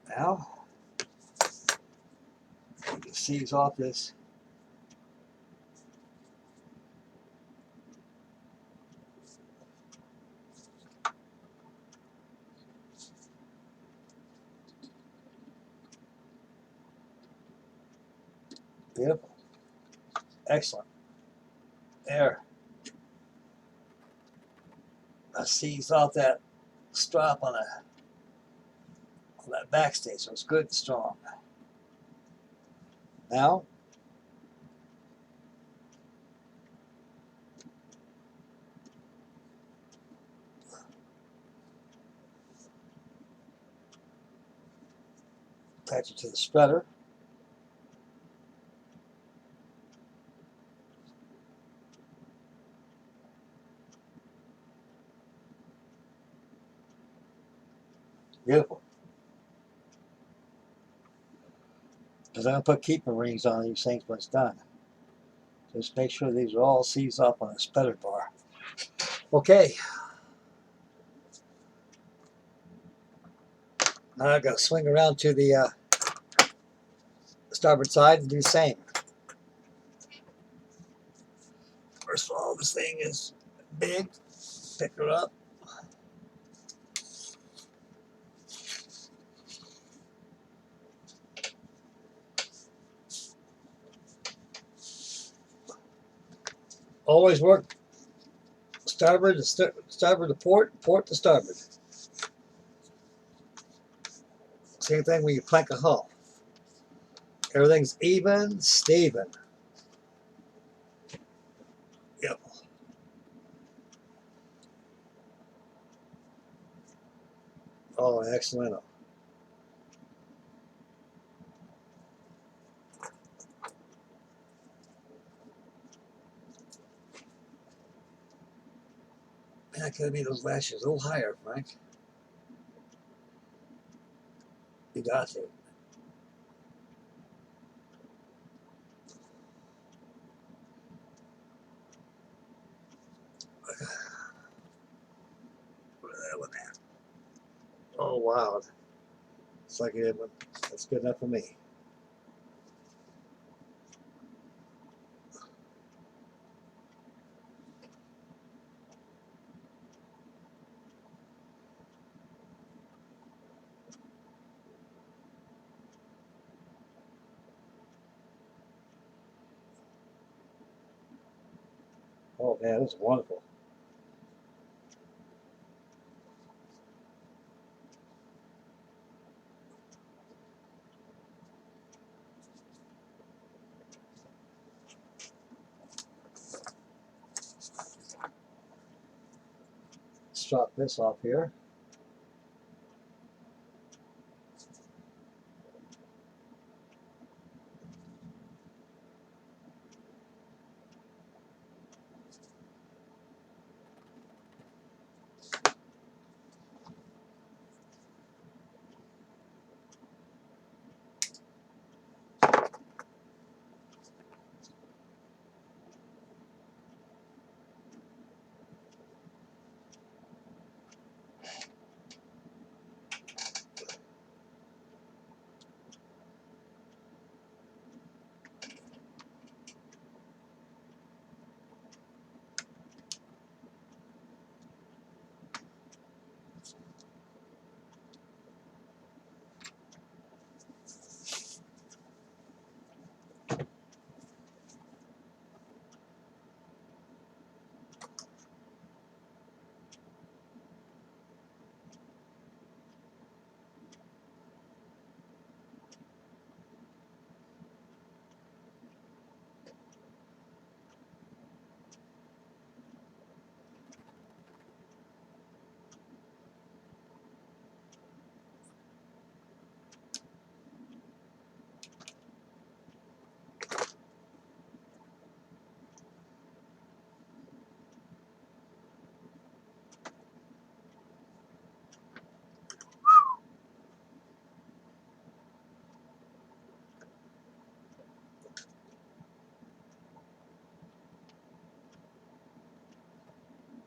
Now, you can seize off this. Beautiful. Excellent. There. I seized off that strap on that backstay, so it's good and strong. Now, attach it to the spreader. Beautiful. Because I'm going to put keeper rings on these things when it's done. Just make sure these are all seized up on the spreader bar. Okay. Now I've got to swing around to the starboard side and do the same. First of all, this thing is big. Pick her up. Always work starboard to starboard to port, port to starboard. Same thing when you plank a hull. Everything's even, Steven. Yep. Oh, excellent. Man, I could have made those lashes a little higher, Frank. You got to. Where that one at? Oh, wow. It's like it. That's good enough for me. Oh, man, this is wonderful. Let's drop this off here.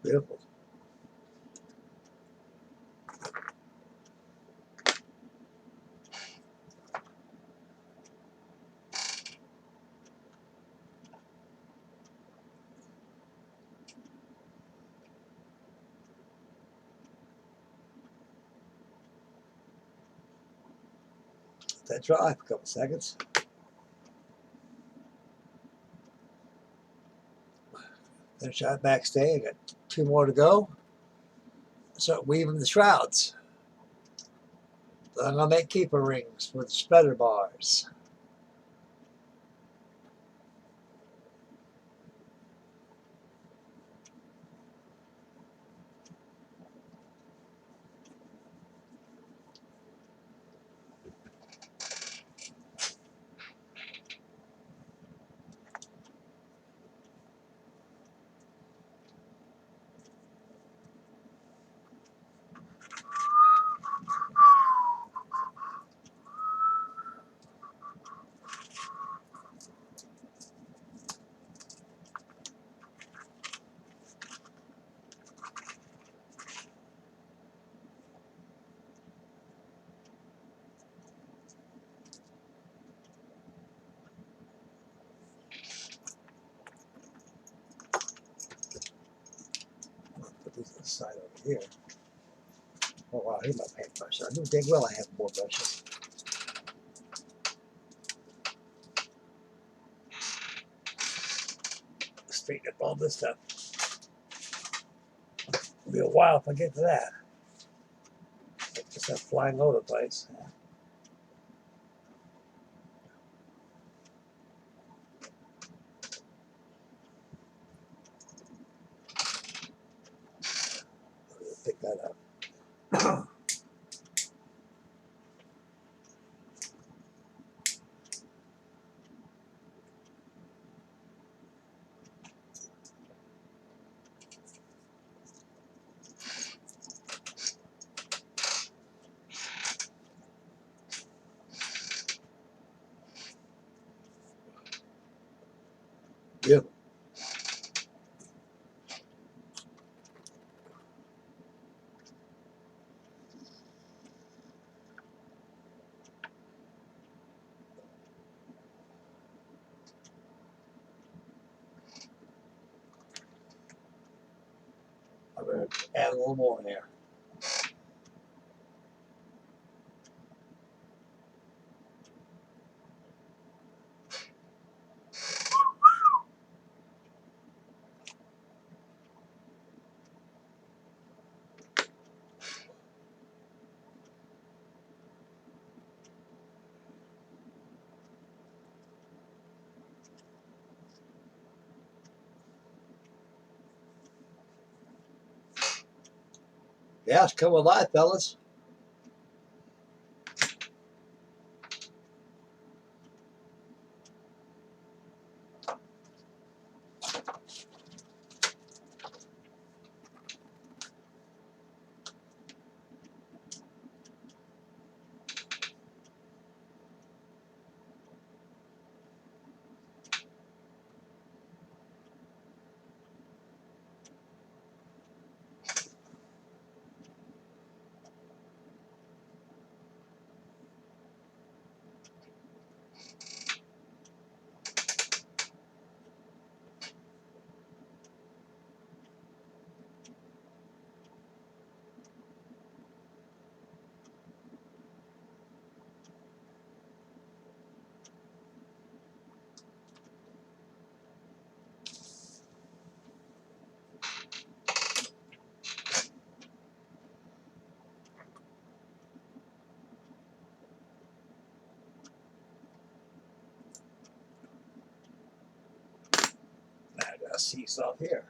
Beautiful. Let that dry for a couple seconds. Finish out Backstay. I got 2 more to go. Start weaving the shrouds. Then I'm going to make keeper rings with spreader bars. Put these to the side over here. Oh wow, here's my paintbrush. I knew dang well I have more brushes. straighten up all this stuff. It'll be a while if I get to that. Just stuff flying all over the place. Pick that up. Yep. I'm going to add a little more in there. Yeah, it's coming alive, fellas. Now I got to see stuff here.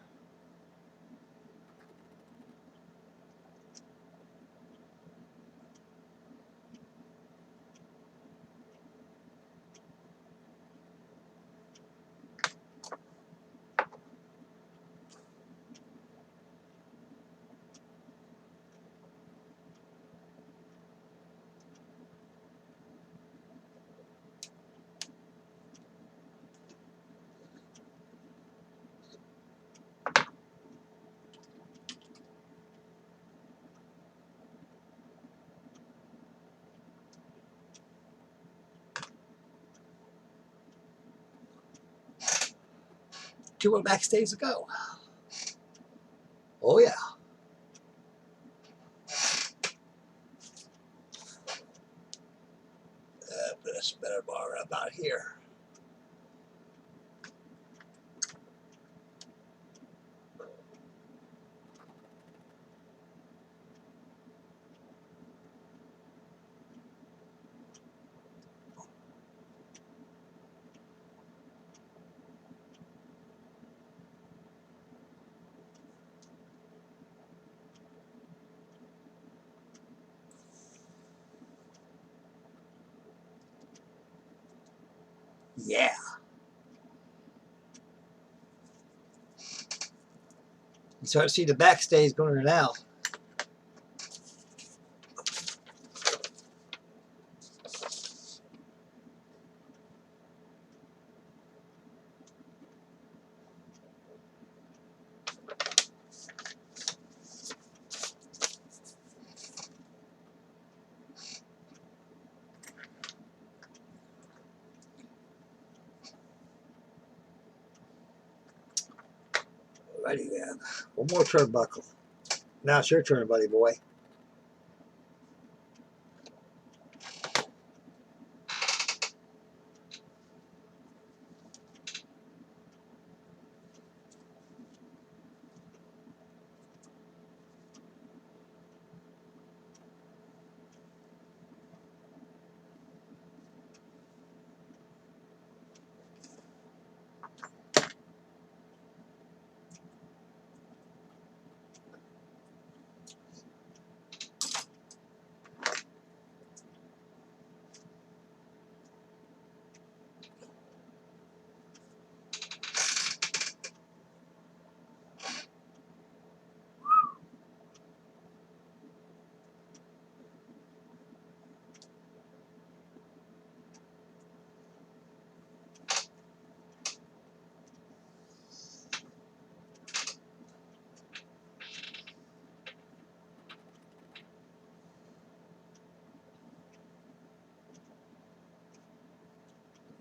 Two more backstays to go. Oh yeah. Put a spinner bar about here. Yeah. You start to see the backstays going in and out. Alrighty then. One more turnbuckle. Now it's your turn, buddy boy.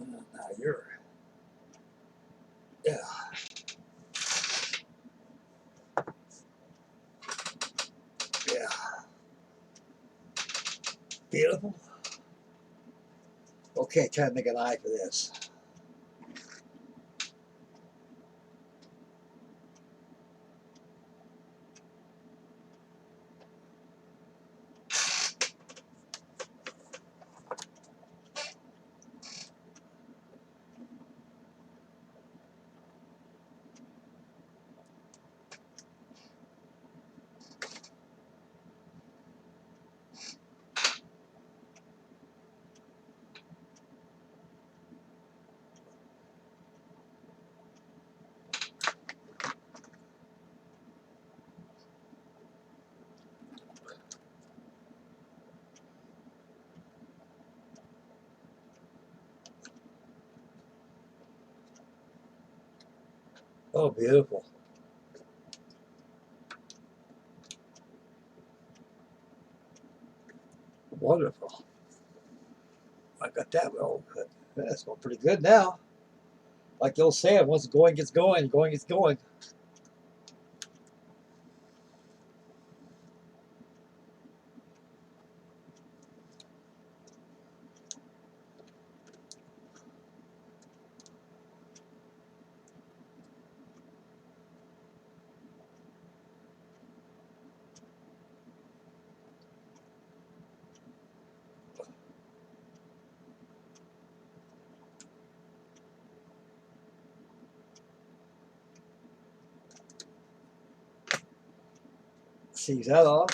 Now you're, yeah, yeah, beautiful. Okay, try to make an eye for this. Oh, beautiful. Wonderful. I got that well good. That's going pretty good now. Like the old saying, once going gets going, going gets going. Seize that off.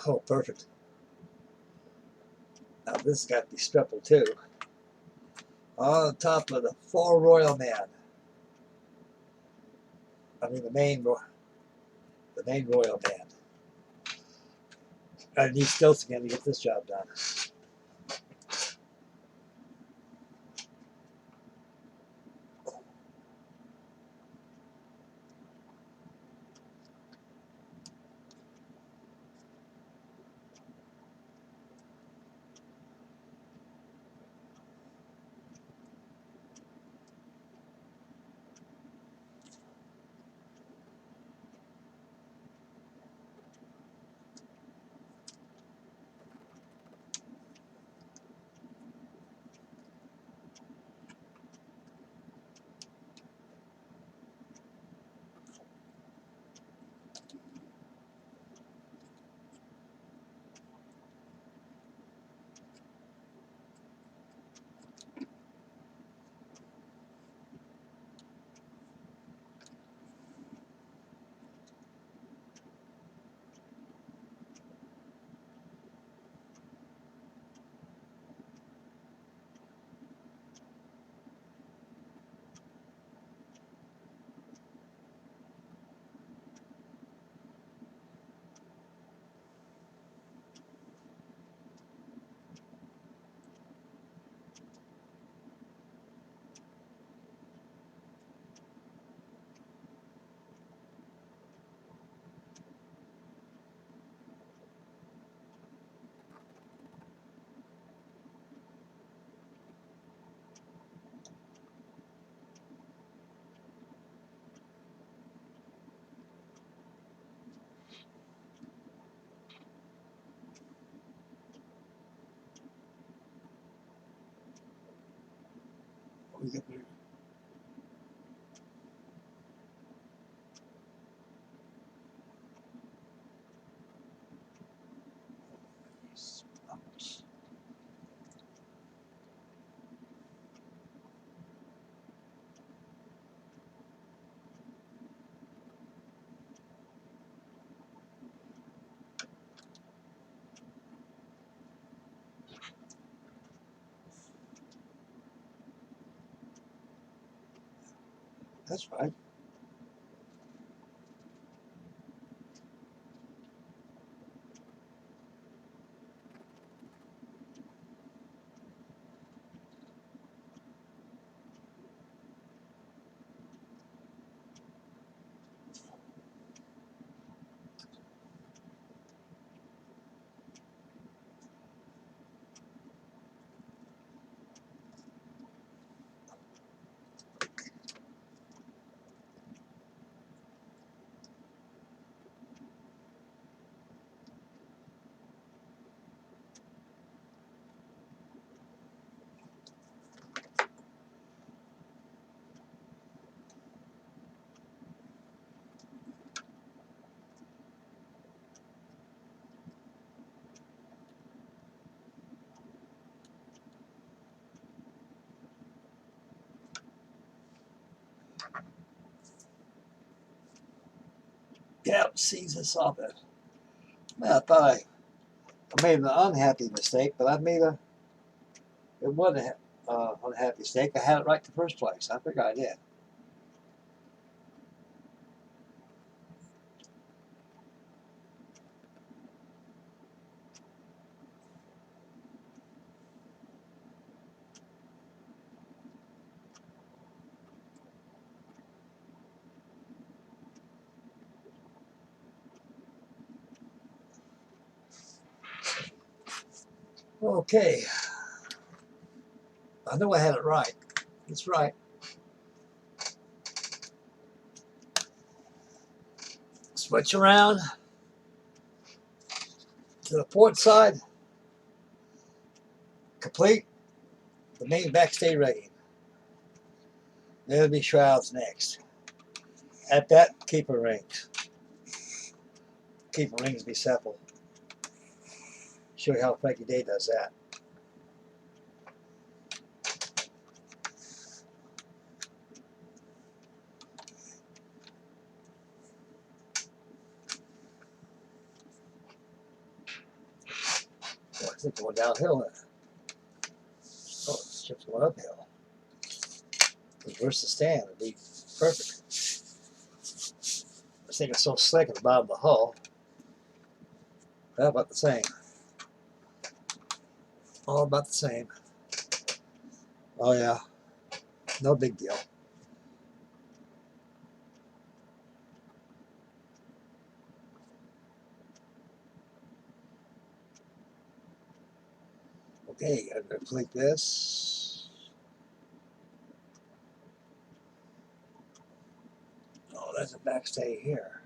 Oh, perfect. Now this has got to be strepple too. On top of the full Royal Man. I mean the main Royal Man. I need stilts again to get this job done. That's fine. Yep, sees this off it. Man, I thought I made an unhappy mistake, but I made a, it wasn't an unhappy mistake. I had it right the first place. I figured I did. Okay. I know I had it right. It's right. Switch around to the port side. Complete the main backstay rigging. There'll be shrouds next. At that, keeper rings. Keeper rings be simple. Show you how Frankie Day does that. Oh, I think going downhill now. Oh, the ship's going uphill. Reverse the stand would be perfect. This thing is so slick at the bottom of the hull. How about the same? All about the same. Oh yeah, no big deal. Okay, I'm gonna complete this. Oh, there's a backstay here.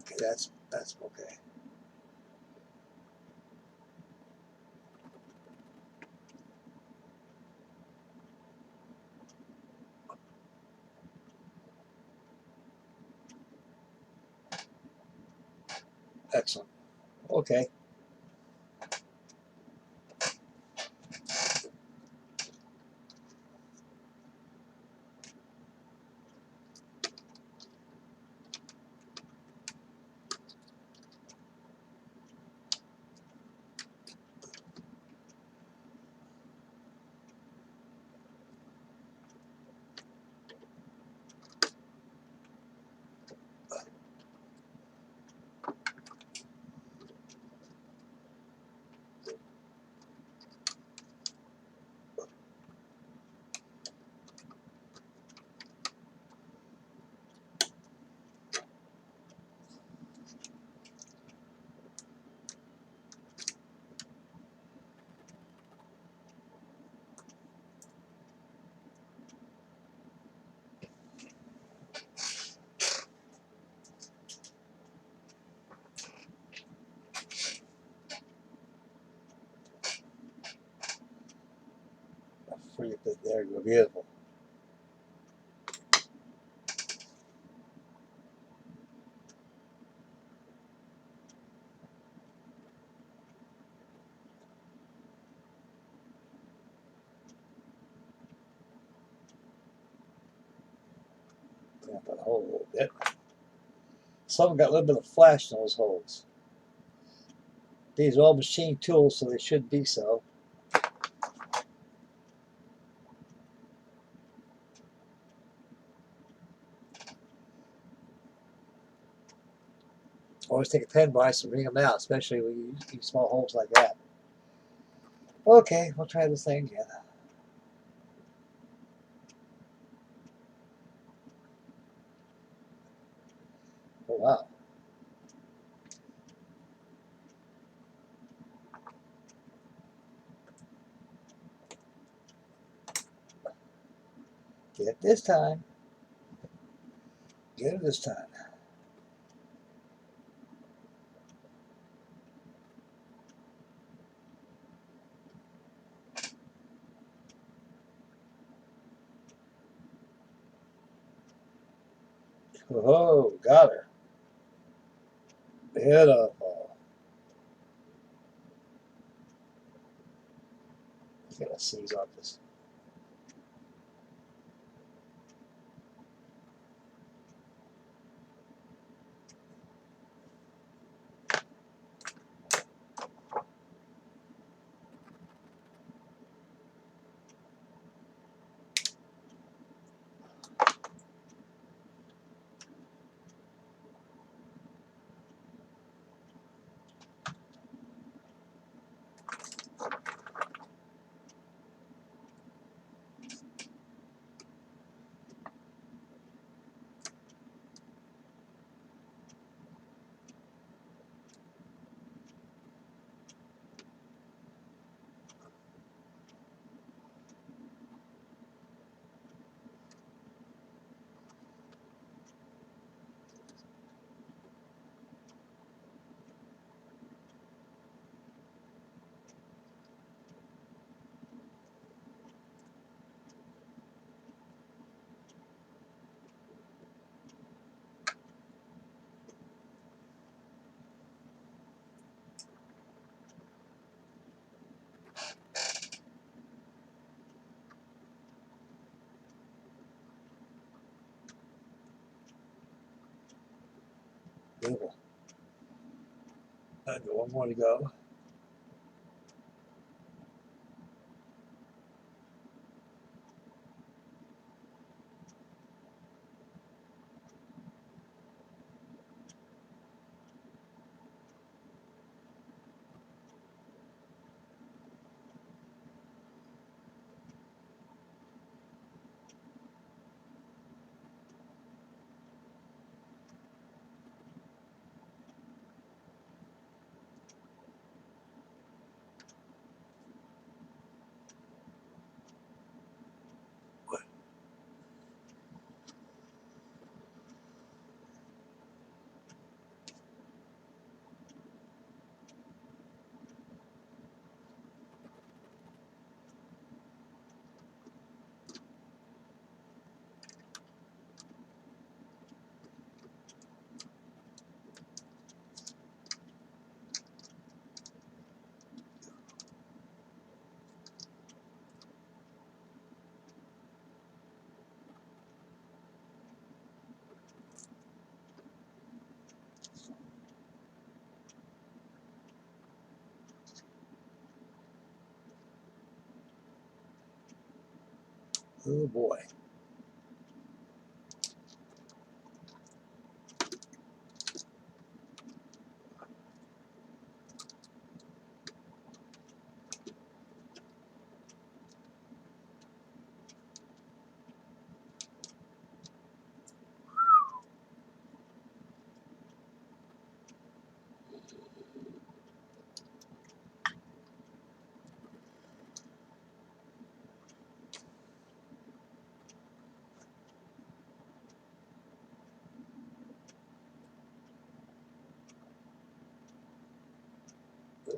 Okay, that's okay. Excellent. Okay. Free up there, you're beautiful. Clean up that hole a little bit. Some got a little bit of flash in those holes. These are all machine tools, so they should be so. Always take a pen vise and bring them out, especially when you use small holes like that. Okay, we'll try this thing again. Oh wow. Get it this time. Get it this time. Oh, got her. Beautiful. Get a seize off this. Beautiful. I've got one more to go. Oh boy.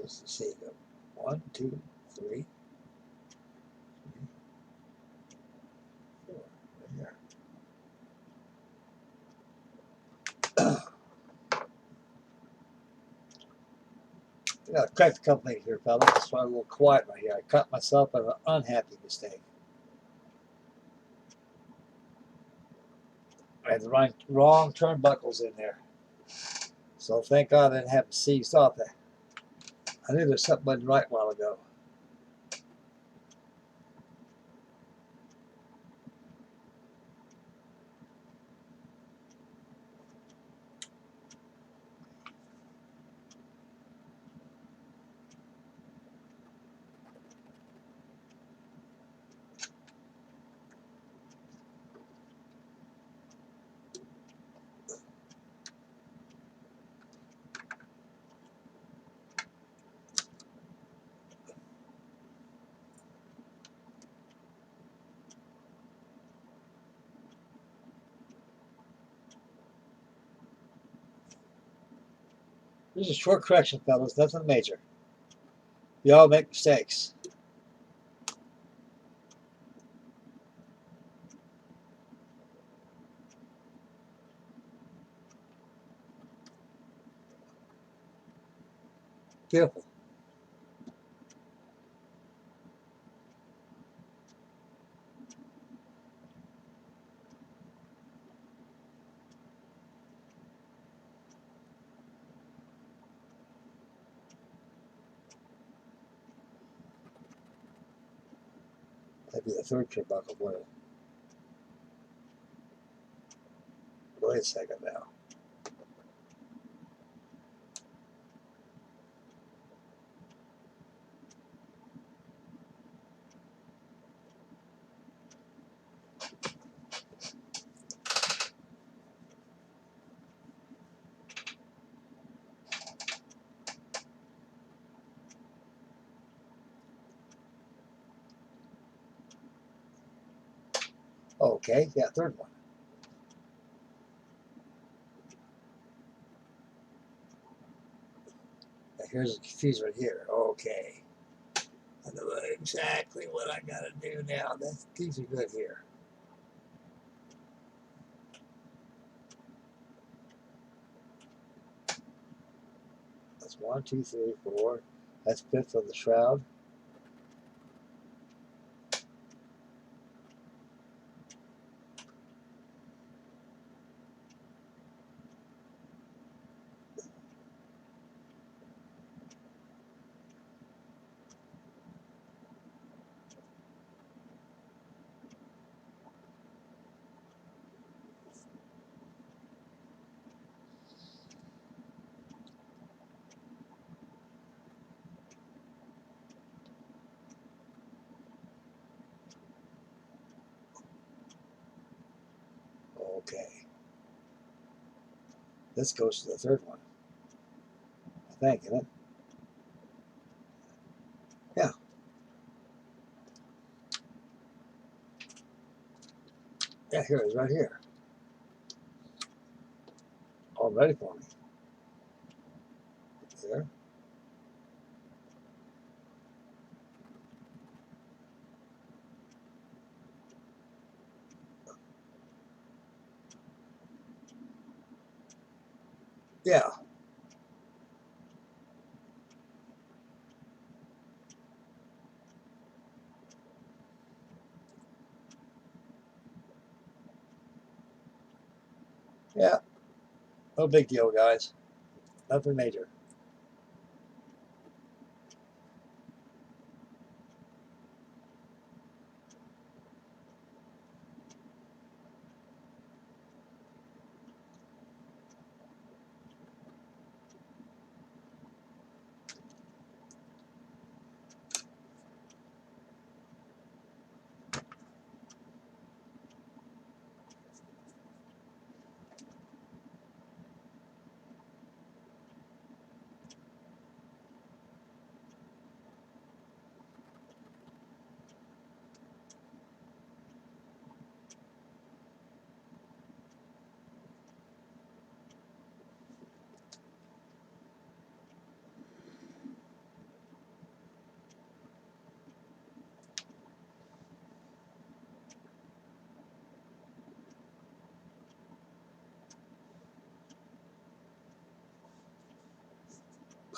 Let's see. Go 1, 2, 3, 4. Right there. I got to correct a couple things here, fellas. That's why I'm a little quiet right here. I caught myself in an unhappy mistake. I had the wrong turnbuckles in there. So thank God I didn't have them seized off. I knew there was something wasn't right a while ago. This is a short correction, fellas. Nothing major. We all make mistakes. Beautiful. That'd be the third turnbuckle boil. Wait a second now. Okay, yeah, third one. Now here's the fuse right here. Okay. I know exactly what I gotta do now. These are good here. That's 1, 2, 3, 4. That's fifth on the shroud. Okay. This goes to the third one. I think, isn't it? Yeah. Yeah, here it is, right here. All ready for me. There. Yeah. Yeah. No big deal, guys. Nothing major.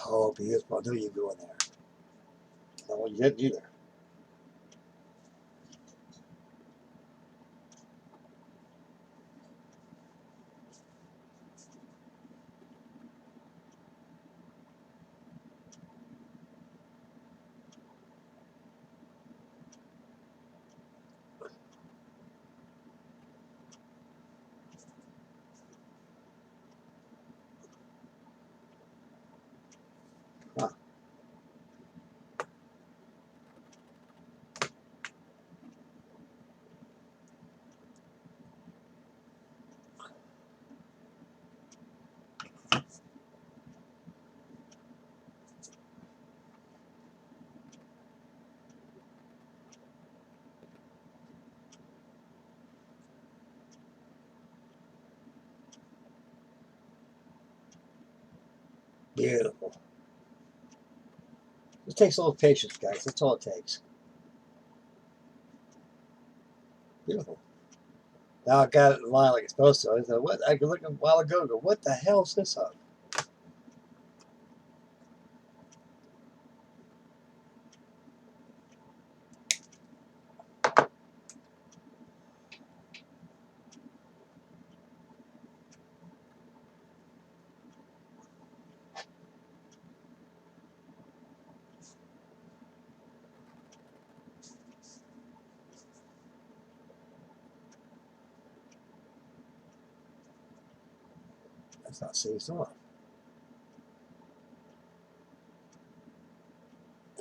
Oh, beautiful. I knew you'd go in there. No, you didn't either. Huh. Beautiful. It takes a little patience, guys. That's all it takes. Beautiful. Now I got it in line like it's supposed to. I said, what? I could look a while ago and go, what the hell is this of? That's not seized on.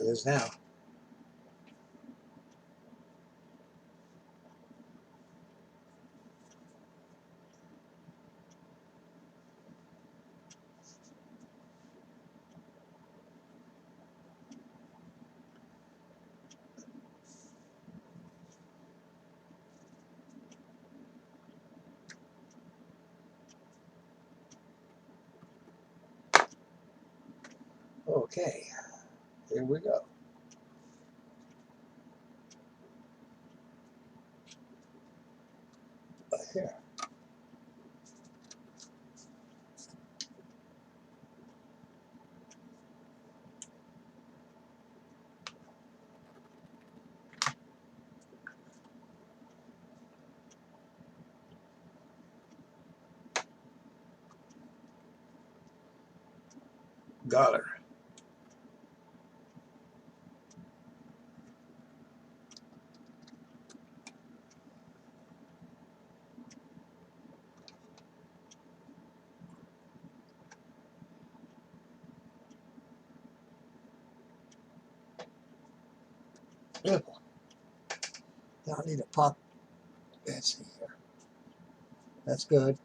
It is now. Okay, here we go. Right here. Got her. Beautiful. Now I need to pop. Let's see here. That's good.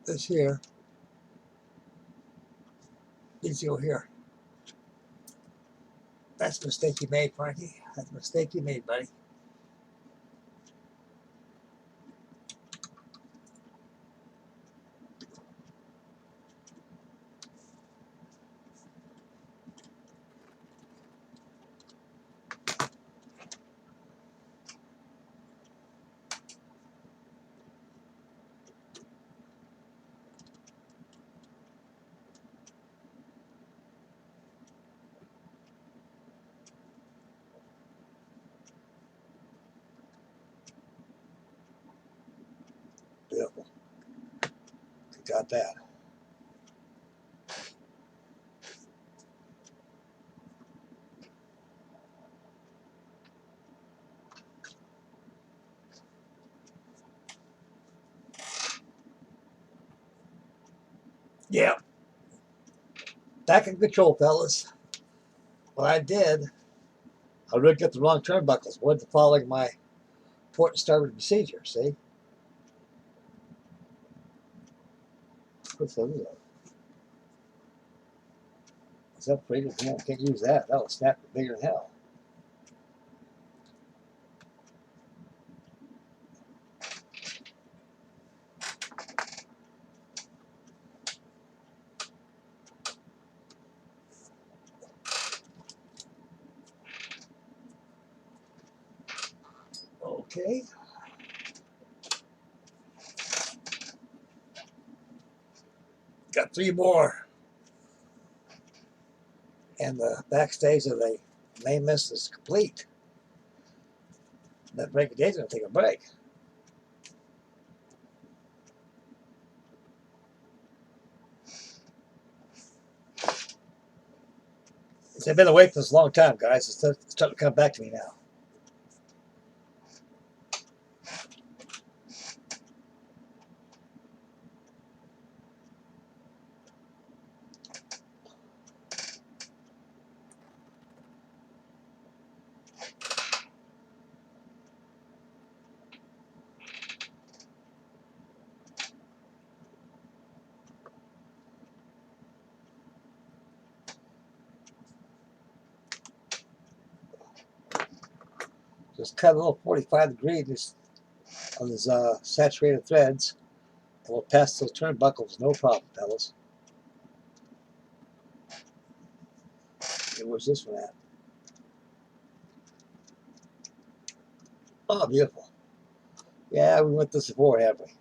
This here needs to go here. That's the mistake you made, Frankie. That's the mistake you made, buddy. Beautiful. Got that. Yeah. Back in control, fellas. What I did, I rigged up the wrong turnbuckles. Wasn't following my port and starboard procedure, see? What's that? Is that pretty? Yeah, can't use that. That'll snap bigger than hell. Okay. Got 3 more. And the backstays of the main list is complete. That break of day's going to take a break. I've been away for this a long time, guys. It's starting to come back to me now. Just cut a little 45 degrees on these saturated threads. And we'll pass those turnbuckles, no problem, fellas. Okay, where's this one at? Oh, beautiful. Yeah, we went this before, haven't we?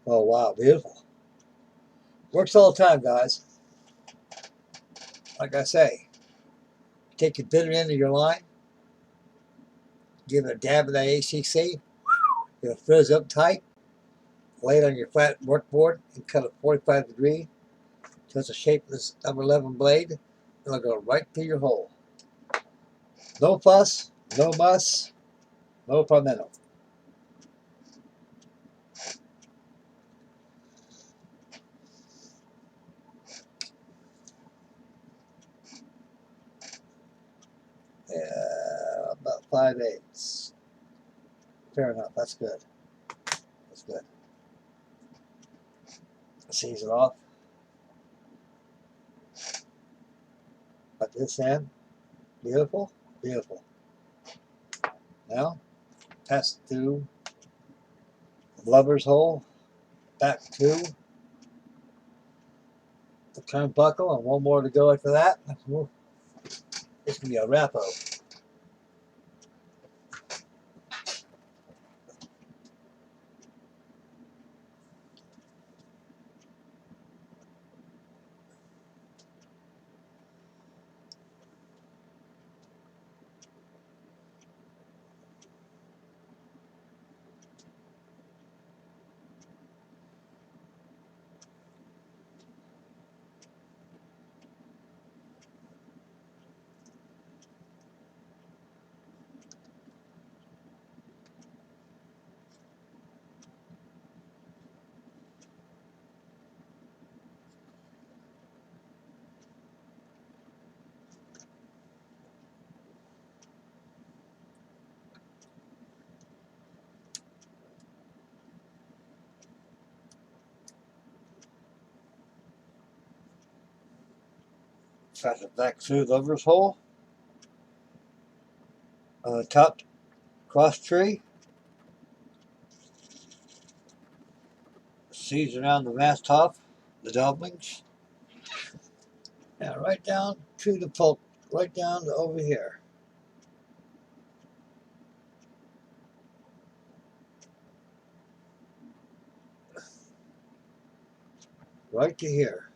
Oh, wow, beautiful. Works all the time, guys. Like I say, take your bitter end of your line, give it a dab of that ACC, it'll frizz up tight, lay it on your flat workboard and cut it 45 degree till it's the shape of this number 11 blade, and it'll go right through your hole. No fuss, no muss, no palmetto. About 5/8. Fair enough. That's good. That's good. Seize it off. At this end. Beautiful. Beautiful. Now, pass it through the blubber's hole, back to the turnbuckle, and one more to go after that. It's going to be a wrap-o. Pass it back through the blubber's hole on the top cross tree. Seize around the mast top, the doublings. And right down to the pulp, right down to over here. Right to here.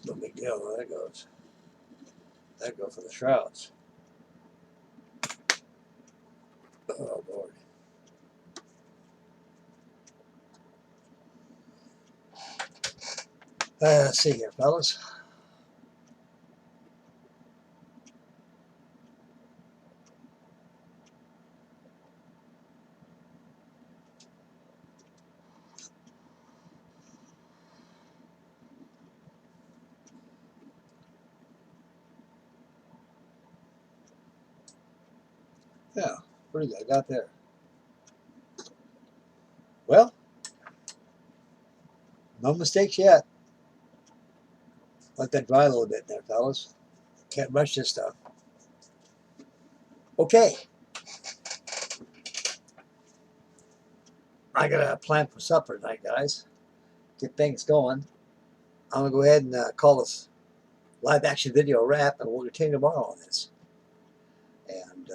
No big deal. There that goes. That goes for the shrouds. Oh, Lord. Let's see here, fellas. Yeah, pretty good. I got there. Well, no mistakes yet. Let that dry a little bit there, fellas. Can't rush this stuff. Okay. I got a plan for supper tonight, guys. Get things going. I'm going to go ahead and call this live action video a wrap, and we'll continue tomorrow on this. And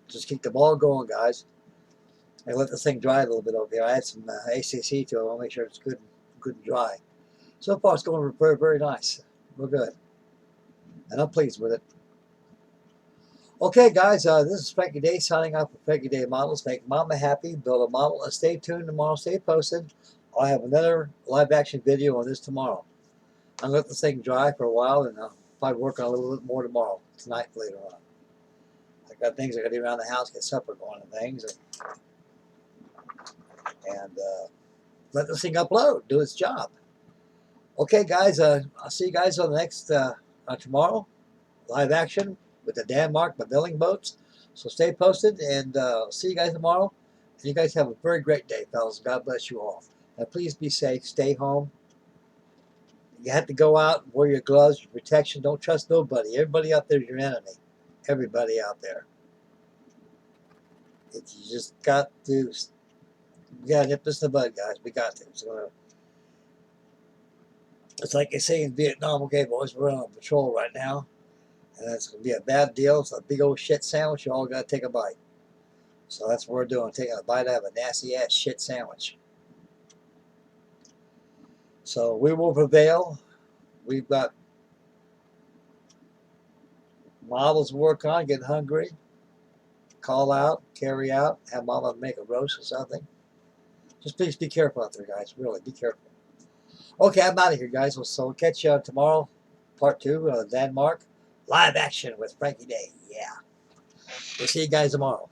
just keep the ball going, guys. And let this thing dry a little bit over here. I add some ACC to it. I'll make sure it's good and dry. So far, it's going very, very nice. We're good. And I'm pleased with it. Okay, guys, this is Frankie Day signing off with Frankie Day Models. Make Mama happy, build a model, and stay tuned tomorrow. Stay posted. I'll have another live action video on this tomorrow. I'm going to let this thing dry for a while, and I'll probably work on a little bit more tomorrow, tonight, later on. I got things I got to do around the house, get supper going and things, and let this thing upload, do its job. Okay, guys, I'll see you guys on the next tomorrow, live action with the Danmark Babilling boats. So stay posted, and see you guys tomorrow. And you guys have a very great day, fellas. God bless you all. Now, please be safe. Stay home. You have to go out, wear your gloves, your protection. Don't trust nobody. Everybody out there is your enemy. Everybody out there. You just got to, we got to nip this in the bud, guys. We got to. It's like they say in Vietnam, okay, boys, we're on patrol right now. And that's going to be a bad deal. It's a big old shit sandwich. You all got to take a bite. So that's what we're doing, taking a bite out of a nasty-ass shit sandwich. So we will prevail. We've got models to work on, get hungry, call out, carry out, have mama make a roast or something. Just please be careful out there, guys. Really, be careful. Okay, I'm out of here, guys. So we'll catch you tomorrow, part 2 of Denmark. Live action with Frankie Day. Yeah. We'll see you guys tomorrow.